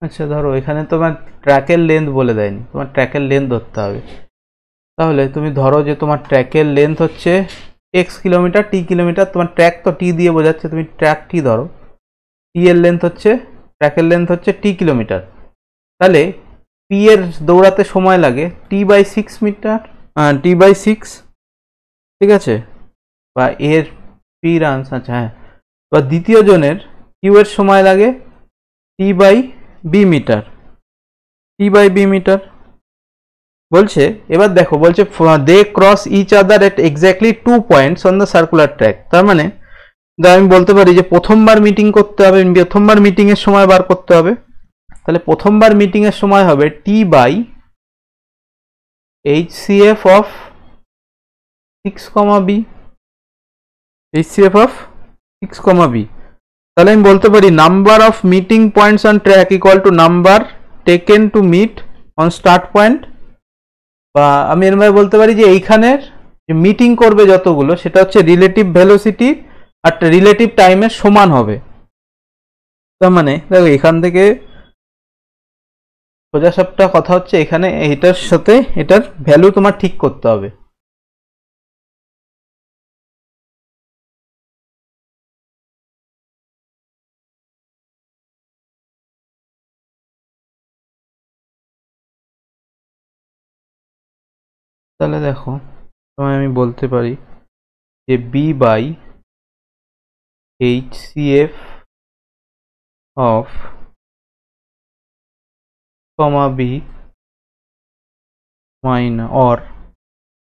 আচ্ছা ধরো এখানে তোমার ট্র্যাকের লেন্থ বলে দেয়নি, তোমার ট্র্যাকের লেন্থ ধরতে হবে। তাহলে তুমি ধরো যে তোমার ট্র্যাকের লেন্থ হচ্ছে এক্স কিলোমিটার, টি কিলোমিটার, তোমার ট্র্যাক তো টি দিয়ে বোঝাচ্ছে, তুমি ট্র্যাক টি ধরো, টি এর লেন্থ হচ্ছে, ট্র্যাকের লেন্থ হচ্ছে টি কিলোমিটার। তাহলে পি এর দৌড়াতে সময় লাগে T by 6 metre, T by 6, ঠিক আছে, বা এর পি রানস, আচ্ছা হ্যাঁ, বা দ্বিতীয় জনের কিউ এর সময় লাগে T by B metre, T by B metre. বলছে এবার দেখো, বলছে they cross each other at exactly 2 points on the circular track. তার মানে আমি বলতে পারি যে প্রথমবার মিটিং করতে হবে, প্রথমবার মিটিং এর সময় বার করতে হবে। তাহলে প্রথমবার মিটিং এর সময় হবে T by HCF of 6, B, HCF of 6, B। তাহলে আমি বলতে পারি number of meeting points on track equal to number taken to meet on start point, বা আমি এরভাবে বলতে পারি যে এইখানের মিটিং করবে যতগুলো সেটা হচ্ছে রিলেটিভ ভেলোসিটি আর রিলেটিভ টাইমের সমান হবে। তার মানে দেখো এখান থেকে সোজা সাপটা কথা হচ্ছে, এখানে এটার সাথে এটার ভ্যালু তোমার ঠিক করতে হবে। তাহলে দেখো তোমায় আমি বলতে পারি যে B by HCF of B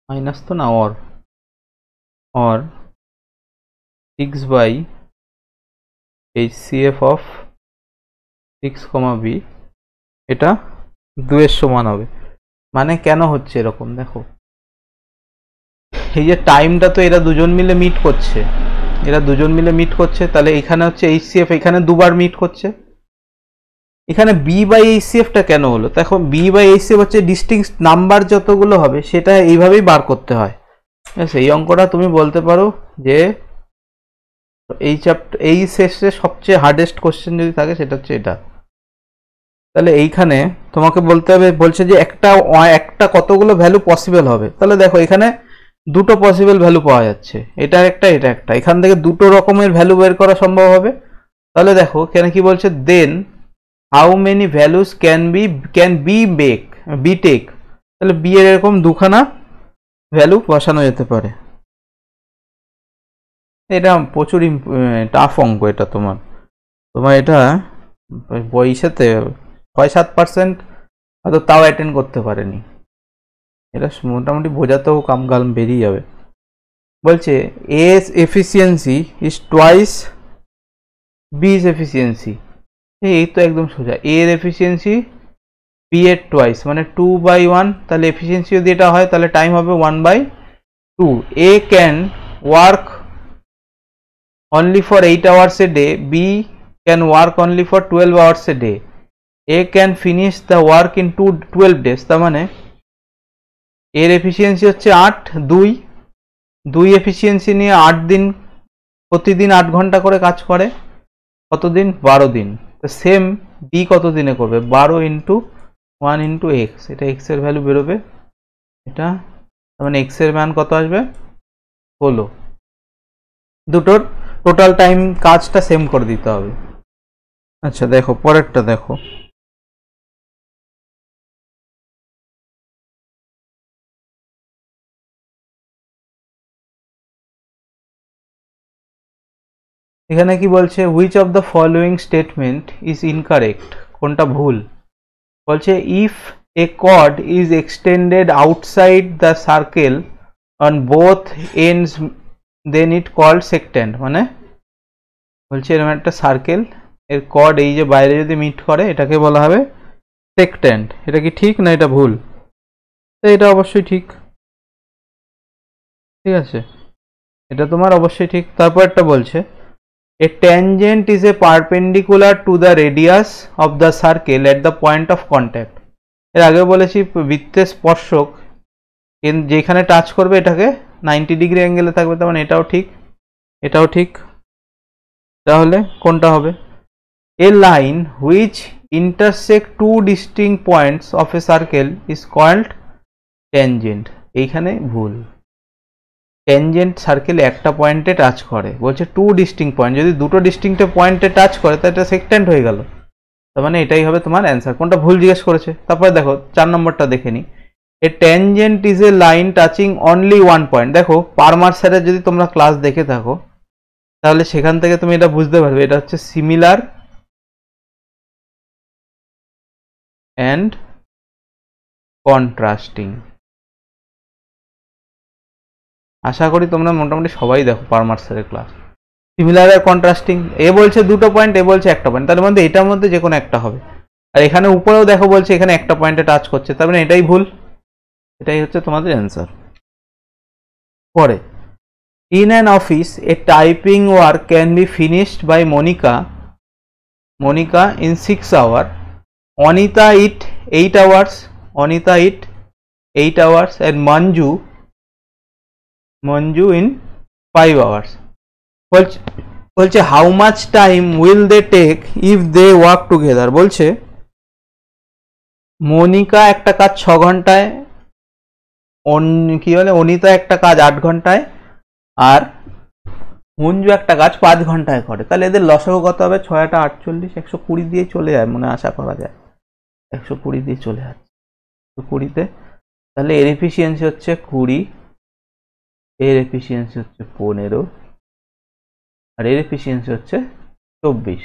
minus তো না, or 6 by HCF of 6, B, এটা 2 এর সমান হবে। মানে কেন হচ্ছে এরকম দেখো, এই যে টাইমটা তো এরা দুজন মিলে মিট করছে, তাহলে এখানে হচ্ছে HCF এখানে দুবার মিট করছে। এখানে বি বাই এইচসিএফটা কেন হলো, দেখো বি বাই এইচসিএফ হচ্ছে ডিস্টিংক্ট নাম্বার যতগুলো হবে সেটা এইভাবেই বার করতে হয়। এই অঙ্কটা তুমি বলতে পারো যে এই চ্যাপ্টার এই সেশনে সবচেয়ে হার্ডেস্ট কোশ্চেন যদি থাকে সেটা হচ্ছে এটা। তাহলে এইখানে তোমাকে বলতে হবে, বলছে যে একটা কতগুলো ভ্যালু পসিবল হবে। তাহলে দেখো এখানে দুটো পসিবল ভ্যালু পাওয়া যাচ্ছে, এটা একটা, এখান থেকে দুটো রকমের ভ্যালু বের করা সম্ভব হবে। তাহলে দেখো এখানে কি বলছে, then how many values can be take. তাহলে বি এর এরকম দুখানা ভ্যালু বসানো যেতে পারে। এটা প্রচুর টাফ অঙ্ক, এটা তোমার এটা বইসাতে 6-7% হয়তো তাও অ্যাটেন্ড করতে পারেনি, এটা মোটামুটি বোঝাতেও কামগাল বেরিয়ে যাবে। বলছে A's efficiency is twice B's efficiency. এই তো একদম সোজা, এর এফিসিয়েন্সি বি এর টোয়াইস মানে 2/1। তাহলে এফিসিয়েন্সি যদি এটা হয় তাহলে টাইম হবে 1/2। এ can work only for 8 hours a day, B can work only for 12 hours a day, A can finish the work in 12 days। তার মানে এর এফিসিয়েন্সি হচ্ছে 2 এফিসিয়েন্সি নিয়ে 8 দিন, প্রতিদিন 8 ঘন্টা করে কাজ করে, কতদিন, 12 দিন। তো সেম বি কত দিনে করবে, 12 ইন্টু 1 ইন্টু এক্স, এটা এক্স এর ভ্যালু বেরোবে, এটা তার মানে এক্স এর মান কত আসবে, 16। দুটোর টোটাল টাইম কাজটা সেম করে দিতে হবে। আচ্ছা দেখো পরেরটা দেখো, এখানে কি বলছে, which of the following statement is incorrect, কোনটা ভুল। বলছে if a chord is extended outside the circle on both ends then it called secant. মানে বলছে এরকম একটা সার্কেল, এর কর্ড এই যে বাইরে যদি মিট করে এটাকে বলা হবে সেক্টেন্ট। এটা কি ঠিক না এটা ভুল? তো এটা অবশ্যই ঠিক, ঠিক আছে, এটা তোমার অবশ্যই ঠিক। তারপর একটা বলছে a tangent is a perpendicular to the radius of the circle at the point of contact। এর আগে বলেছি বৃত্তের স্পর্শক যেখানে টাচ করবে এটাকে 90 ডিগ্রি অ্যাঙ্গেলে থাকবে, তার মানে এটাও ঠিক, এটাও ঠিক। তাহলে কোনটা হবে? A line which intersect two distinct points of a circle is called tangent. এইখানে ভুল, ট্যানজেন্ট সার্কেল একটা পয়েন্টে টাচ করে, বলছে টু ডিস্টিংক্ট পয়েন্ট, যদি দুটো ডিস্টিংক্ট পয়েন্টে টাচ করে তাহলে এটা সেকট্যান্ট হয়ে গেল, তার মানে এটাই হবে তোমার অ্যান্সার। কোনটা ভুল জিজ্ঞেস করেছে। তারপরে দেখো 4 নম্বরটা দেখে নি, a tangent is a line touching only one point. দেখো পারমার স্যারের যদি তোমরা ক্লাস দেখে থাকো তাহলে সেখান থেকে তুমি এটা বুঝতে পারবে, এটা হচ্ছে সিমিলার অ্যান্ড কন্ট্রাস্টিং। আশা করি তোমরা মোটামুটি সবাই দেখো পারমার স্যারের ক্লাস। সিমিলার আর কন্ট্রাস্টিং, এ বলছে দুটো পয়েন্ট, এ বলছে একটা পয়েন্ট, তার মধ্যে এটার মধ্যে যে কোনো একটা হবে। আর এখানে উপরেও দেখো বলছে এখানে একটা পয়েন্টে টাচ করছে, তার মানে এটাই ভুল, এটাই হচ্ছে তোমাদের অ্যান্সার। পরে, in an office a typing work can be finished by Monica in 6 hours, Anita it 8 hours, Anita it 8 hours and Manju in 5 hours। বলছে how much time will they take if they work together. বলছে মনিকা একটা কাজ 6 ঘন্টায়, কি বলে অনিতা একটা কাজ 8 ঘন্টায়, আর মঞ্জু একটা কাজ 5 ঘন্টায় করে, তাহলে এদের লসাগু কত হবে? 6 × 8 = 48, 120 দিয়ে চলে যায় মনে আশা করা যায়, 120 দিয়ে চলে যাচ্ছে 120-তে। তাহলে এর এফিসিয়েন্সি হচ্ছে 20, এর এফিসিয়েন্সি হচ্ছে 15, আর এর এফিসিয়েন্সি হচ্ছে 24।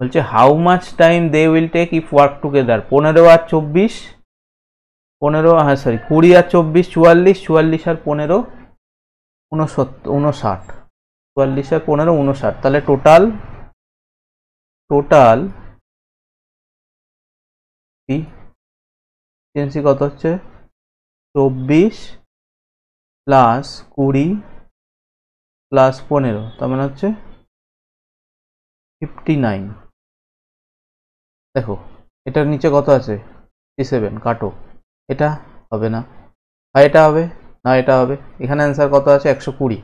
বলছে how much time they will take if work together. 15 আর 24, 20 আর 24, 44, 44 আর 15 59, 44 আর 15 59, তাহলে টোটাল এফিসিয়েন্সি কত হচ্ছে? 24 প্লাস 20 প্লাস 15, তার মানে হচ্ছে 59। দেখো এটার নিচে কত আছে? 57, কাটো, এটা হবে না, আর এটা হবে না, এটা হবে। এখানে অ্যান্সার কত আছে? 120।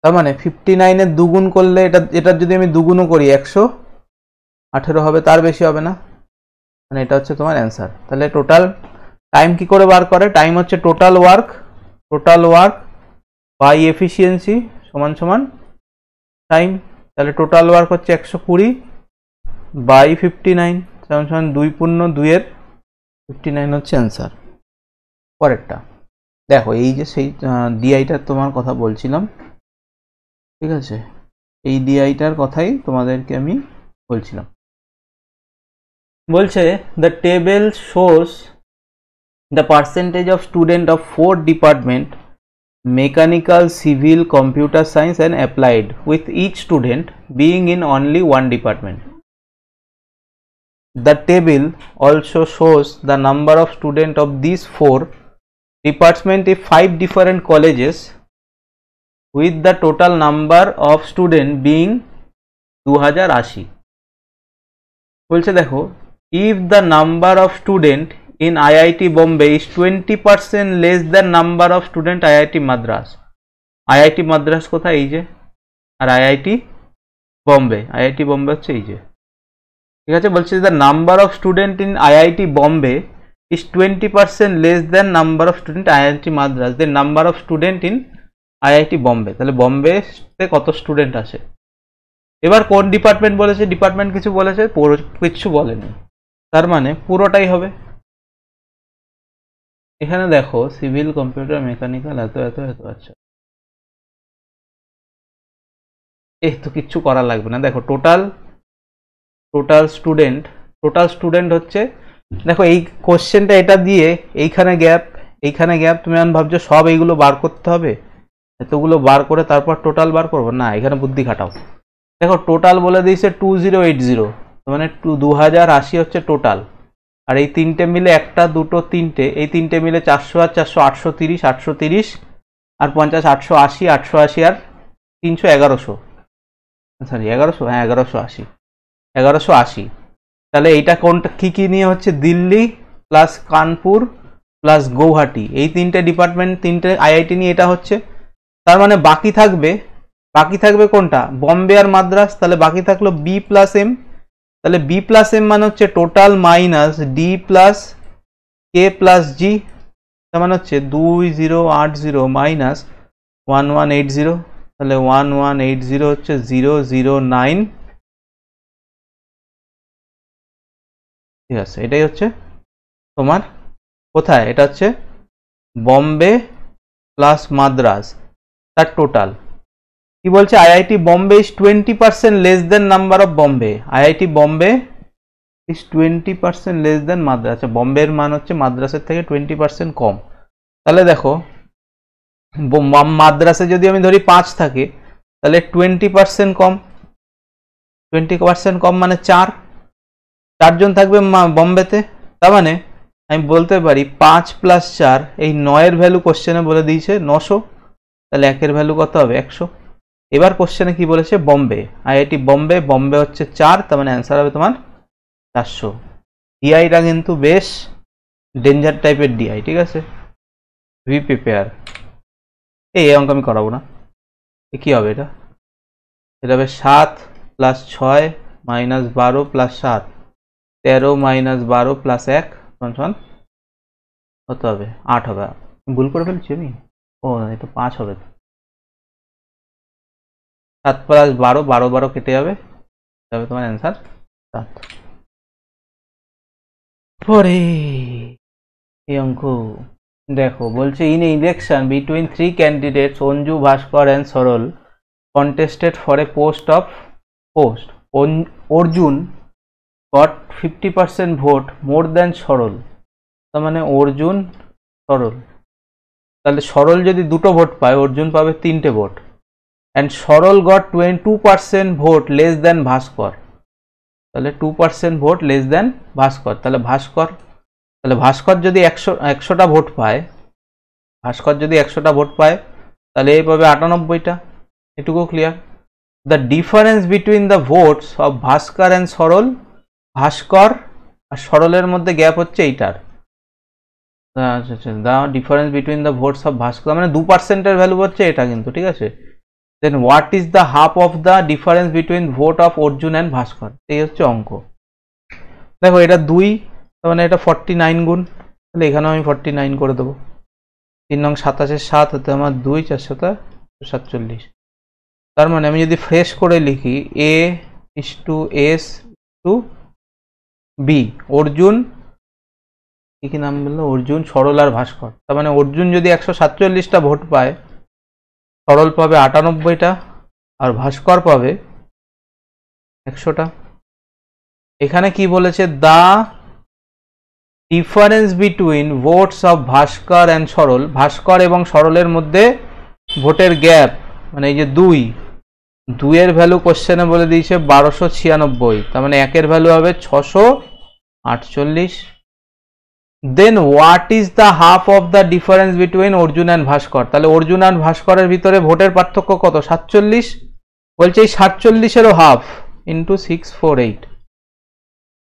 তার মানে 59-এর দুগুণ করলে এটার যদি আমি দুগুণও করি 118 হবে, তার বেশি হবে না, মানে এটা হচ্ছে তোমার অ্যান্সার। তাহলে টোটাল টাইম কি করে বার করে? টাইম হচ্ছে টোটাল ওয়ার্ক বাই এফিসিয়েন্সি সমান টাইম। তাহলে টোটাল ওয়ার্ক হচ্ছে 120 বাই 59 সমান 2 × 2 হচ্ছে অ্যান্সার। পরেরটা দেখো, এই যে সেই ডিআইটার তোমার কথা বলছিলাম, ঠিক আছে, এই ডিআইটার কথাই তোমাদেরকে আমি বলছিলাম। বলছে the table shows the percentage of student of 4 department, mechanical, civil, computer science and applied, with each student being in only one department. The table also shows the number of students of these 4 departments in 5 different colleges, with the total number of students being 2080. বলছে দেখো, if the number of students in IIT Bombay is 20% less than number of student IIT Madras. IIT Madras কোথায়? এই যে, আর IIT Bombay হচ্ছে এই যে, ঠিক আছে। বলছে the number of student in IIT Bombay is 20% less than number of student IIT Madras, the number of student in IIT Bombay। তাহলে বোম্বে তে কত স্টুডেন্ট আছে? এবার কোন ডিপার্টমেন্ট বলেছে? ডিপার্টমেন্ট কিছু বলেছে? কিছু বলেনি, তার মানে পুরোটাই হবে। এখানে দেখো সিভিল, কম্পিউটার, মেকানিক্যাল, এত এত এত, আচ্ছা তো কিচ্ছু করা লাগবে না। দেখো টোটাল স্টুডেন্ট হচ্ছে, দেখো এই কোশ্চেনটা এটা দিয়ে এইখানে গ্যাপ, তুমি এখন ভাবছো সব এইগুলো বার করতে হবে, এতগুলো বার করে তারপর টোটাল বার করবো না, এখানে বুদ্ধি খাটাও। দেখো টোটাল বলে দিয়েছে 2080, মানে 2080 হচ্ছে টোটাল, আর এই তিনটে মিলে 1, 2, 3, এই তিনটে মিলে 400 আর 400 830 আর 50 880 আর 300 1100, সরি 1100, হ্যাঁ 1180। তাহলে এইটা কোনটা কি নিয়ে হচ্ছে? দিল্লি প্লাস কানপুর প্লাস গৌহাটি, এই তিনটে ডিপার্টমেন্ট, তিনটে আইআইটি নিয়ে এটা হচ্ছে। তার মানে বাকি থাকবে কোনটা? বম্বে আর মাদ্রাস। তাহলে বাকি থাকলো বি প্লাস এম, তাহলে বি প্লাস এম মানে হচ্ছে total minus D plus k plus জি, তার মানে হচ্ছে 2080 মাইনাস 1180, তাহলে 1180 হচ্ছে 009। ঠিক আছে, এটাই হচ্ছে তোমার কোথায়, এটা হচ্ছে বম্বে প্লাস মাদ্রাস তার টোটাল। কি বলছে, IIT Bombay is 20% less than number of Bombay, IIT Bombay is 20% less than Madras. বম্বের মান হচ্ছে মাদ্রাসের থেকে 20% কম। তাহলে দেখো মাদ্রাসে যদি আমি ধরি 5 থাকে, তাহলে 20% কম, 20% কম মানে 4জন থাকবে বম্বেতে। তার মানে আমি বলতে পারি 5 + 4, এই 9-এর ভ্যালু কোশ্চেনে বলে দিয়েছে 900, তাহলে 1-এর ভ্যালু কত হবে 100। এবার কোশ্চেনে কি বলেছে, বম্বে, আইআইটি বম্বে, বম্বে হচ্ছে 4, তার মানে অ্যান্সার হবে তোমার 400। ডিআইটা কিন্তু বেশ ডেঞ্জার টাইপের ডিআই, ঠিক আছে, ভি প্রিপেয়ার। এই অঙ্ক আমি করাবো না, কি হবে এটা, এটা হবে 7 + 6 - 12 + 7, 13 - 12 + 1 কত হবে 8 হবে। ভুল করে ফেলছি আমি, ও এটা 5 হবে। 7 + 12, 12 12 কেটে যাবে, তবে তোমার অ্যান্সার 7। পরে এই অঙ্ক দেখো, বলছে in election between 3 candidates Anju, Bhaskar and সরল contested for a post. Arjun got 50% vote more than সরল, তার মানে অর্জুন সরল, তাহলে সরল যদি 2টো ভোট পায় অর্জুন পাবে 3টে ভোট, অ্যান্ড সরল গট 22% ভোট লেস দেন ভাস্কর, তাহলে 2% ভোট লেস দেন ভাস্কর, তাহলে ভাস্কর যদি 100টা ভোট পায়, ভাস্কর যদি 100টা ভোট পায় তাহলে এই পাবে 98টা। এটুকু clear. The difference between the votes of Bhaskar and Saral, Bhaskar আর সরলের মধ্যে গ্যাপ হচ্ছে এইটার, the difference between the votes of Bhaskar মানে 2%-এর ভ্যালু হচ্ছে এটা কিন্তু, ঠিক আছে। Then what is the half of the difference between vote of Arjun and Bhaskar, এই হচ্ছে অঙ্ক। দেখো এটা 2, তার মানে এটা 49 গুণ, তাহলে এখানেও আমি 49 করে দেবো। 3 নং 27 7 হতে আমার 2 4 7 47, তার মানে আমি যদি ফ্রেশ করে লিখি A/S/B, অর্জুন কি নাম বললো, অর্জুন সরল আর ভাস্কর, তার মানে অর্জুন যদি 147টা ভোট পায়, সরল পাবে 98টা আর ভাস্কর পাবে 100টা। এখানে কি বলেছে, the difference between votes of Bhaskar and Saral, Bhaskar এবং সরলের মধ্যে ভোটের গ্যাপ মানে এই যে 2-এর ভ্যালু কোশ্চেনে বলে দিয়েছে 1296, তার মানে 1-এর ভ্যালু হবে 648। Then what is the half of the difference between Arjun and Bhaskar, তাহলে অর্জুন আর ভাস্করের ভিতরে ভোটের পার্থক্য কত 47, বলছে এই 47-এরও হাফ ইন্টু 648,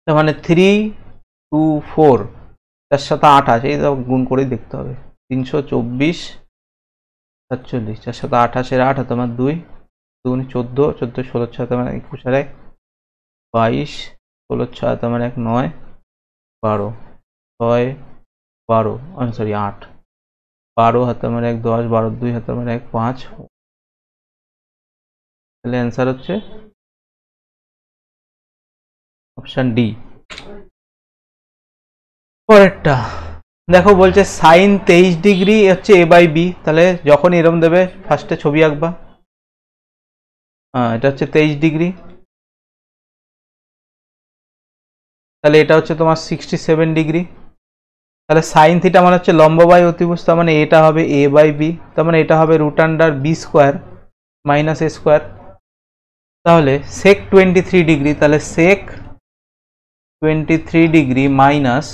তার মানে 324, তার সাথে 28, এই গুণ করেই দেখতে হবে, 324 47, তার সাথে 28-এর 8 তোমার 2 2 14 14 16 6 তোমার 21 আর 1 22 16 6 তোমার 1 9 12 6 12 সরি 8 12 হাতে আমার 1 10 12 2 হাতে আমার 1 5, তাহলে অ্যান্সার হচ্ছে অপশন ডি। পরেরটা দেখো, বলছে সাইন 23 ডিগ্রি হচ্ছে A/B, তাহলে যখন এরকম দেবে ফার্স্টে ছবি আঁকবা, এটা হচ্ছে 23 ডিগ্রি, তাহলে এটা হচ্ছে তোমার 67 ডিগ্রি, তাহলে সাইন থিটা মানে হচ্ছে লম্ব বাই অতিভুজ, তার মানে এটা হবে A/B, তার মানে এটা হবে √B² - A², তাহলে সেক 23 ডিগ্রি, তাহলে সেক 23 ডিগ্রি মাইনাস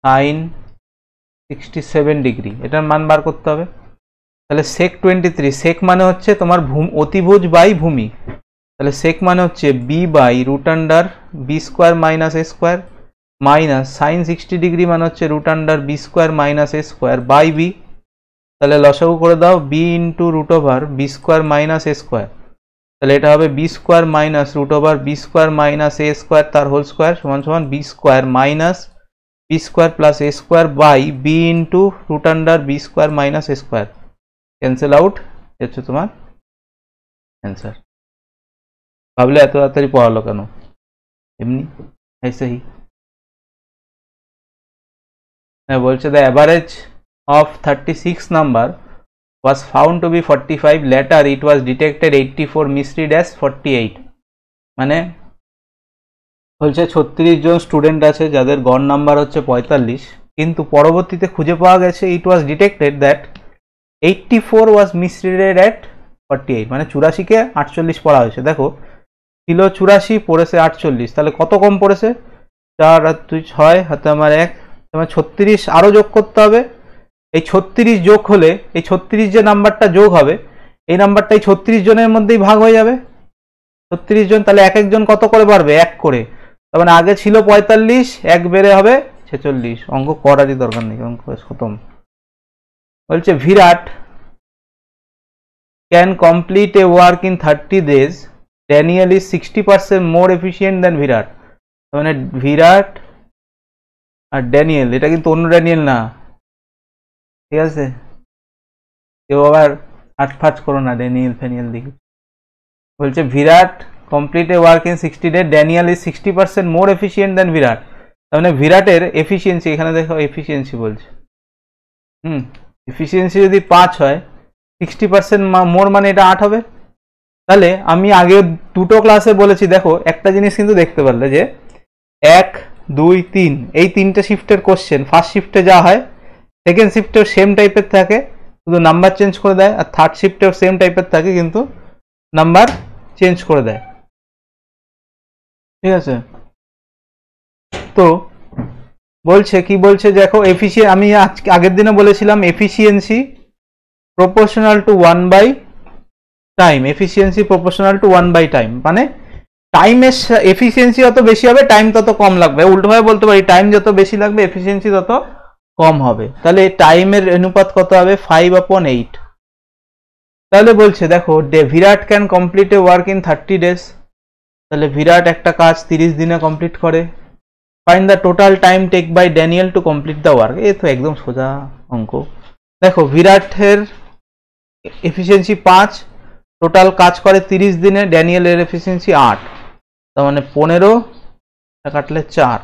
সাইন 67 ডিগ্রি, এটার মান বার করতে হবে। তাহলে সেক 23, সেক মানে হচ্ছে তোমার অতিভুজ বাই ভূমি, তাহলে সেক মানে হচ্ছে B/√B² - A² minus sine 60 degree মানে হচ্ছে √B² - A² বাই B, তাহলে লসাগু করে দাও B × √B² - A², তাহলে এটা হবে B square minus root over B square minus A square তার হোল স্কোয়ার সমান সমান B square minus B square plus A square by B into root under B square minus A square, cancel out, হচ্ছে তোমার answer. ভাবলে এত তাড়াতাড়ি পড়ালো কেন? এমনি ऐसे ही। বলছে the average of 36 number was found to be 45, later it was detected 84, misread as 48। মানে বলছে 36 জন স্টুডেন্ট আছে যাদের গড় নাম্বার হচ্ছে 45, কিন্তু পরবর্তীতে খুঁজে পাওয়া গেছে it was detected that 84 was misread at 48, মানে 84 কে 48 পড়া হয়েছে। দেখো ছিল 84 পড়েছে 48, তাহলে কত কম পড়েছে? 4 আর 2 6 হাতে আমার 1, তোমার 36 আরো যোগ করতে হবে। এই 36 যোগ হলে এই 36 যে নাম্বারটা যোগ হবে এই নাম্বারটা এই 36 জনের মধ্যেই ভাগ হয়ে যাবে। 36 জন, তাহলে এক একজন কত করে বাড়বে? 1 করে। তার মানে আগে ছিল 45, 1 বেড়ে হবে 46। অঙ্ক করারই দরকার নেই, অঙ্ক খতম। বলছে Virat can complete a work in 30 days, Daniel is 60% more efficient than Virat. মানে বিরাট আর ড্যানিয়েল, এটা কিন্তু অন্য ড্যানিয়েল না, ঠিক আছে? কেউ আবার আটফাট করো না ড্যানিয়েল ফ্যানিয়েল দিকে। বলছে Virat complete a work in 60 days, Daniel is 60% more efficient than Virat. তার মানে বিরাটের এফিসিয়েন্সি, এখানে দেখো এফিসিয়েন্সি বলছে, এফিসিয়েন্সি যদি 5 হয় 60% মোর মানে এটা 8 হবে। তাহলে আমি আগে দুটো ক্লাসে বলেছি, দেখো একটা জিনিস কিন্তু দেখতে পারলে যে 1 2 3 এই তিনটে শিফটের কোশ্চেন ফার্স্ট শিফটে যা হয় সেকেন্ড শিফটেও সেম টাইপের থাকে, শুধু নাম্বার চেঞ্জ করে দেয়, আর থার্ড শিফটেও সেম টাইপের থাকে কিন্তু নাম্বার চেঞ্জ করে দেয়, ঠিক আছে? তো বলছে কি বলছে দেখো আমি আগের দিনে বলেছিলাম এফিসিয়েন্সি প্রপোর্শনাল টু 1/টাইম, এফিসিয়েন্সি প্রপোর্শনাল টু 1/টাইম, মানে টাইমের এফিসিয়েন্সি যত বেশি হবে টাইম তত কম লাগবে। উল্টোভাবে বলতে পারি টাইম যত বেশি লাগবে এফিসিয়েন্সি তত কম হবে। তাহলে টাইমের অনুপাত কত হবে? 5/8। তাহলে বলছে দেখো Virat can complete a work in 30 days, তাহলে বিরাট একটা কাজ 30 দিনে কমপ্লিট করে। Find the total time take by Daniel to complete the work. এই তো একদম সোজা অঙ্ক। দেখো বিরাটের এফিসিয়েন্সি 5, টোটাল কাজ করে 30 দিনে, ড্যানিয়েলের এফিসিয়েন্সি 8, তার মানে 15 কাটলে 4,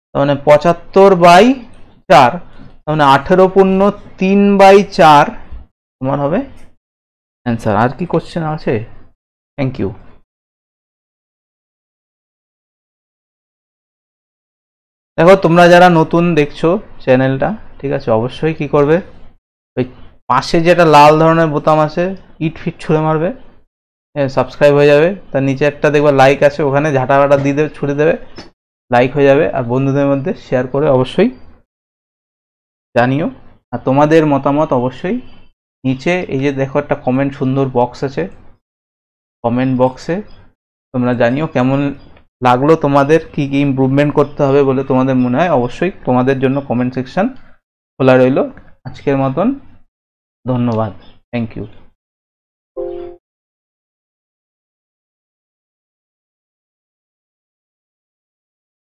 তার মানে 75/4, তার মানে 18 পূর্ণ 3/4 তোমার হবে অ্যান্সার। আর কি কোশ্চেন আছে? Thank you. দেখো তোমরা যারা নতুন দেখছো চ্যানেলটা, ঠিক আছে, অবশ্যই কি করবে, ওই পাশে যেটা লাল ধরনের বোতাম আছে ইট ফিট ছুঁড়ে মারবে, সাবস্ক্রাইব হয়ে যাবে। তার নিচে একটা দেখবে লাইক আছে, ওখানে ঝাঁটাঘাটা দিয়ে দেবে, ছুঁড়ে দেবে, লাইক হয়ে যাবে। আর বন্ধুদের মধ্যে শেয়ার করে অবশ্যই জানিও। আর তোমাদের মতামত অবশ্যই নিচে এই যে দেখো একটা কমেন্ট সুন্দর বক্স আছে, কমেন্ট বক্সে তোমরা জানিও কেমন লাগলো, তোমাদের কি কি ইমপ্রুভমেন্ট করতে হবে বলে তোমাদের মনে হয়। অবশ্যই তোমাদের জন্য কমেন্ট সেকশন খোলা রইল। আজকের মতন ধন্যবাদ, থ্যাংক ইউ।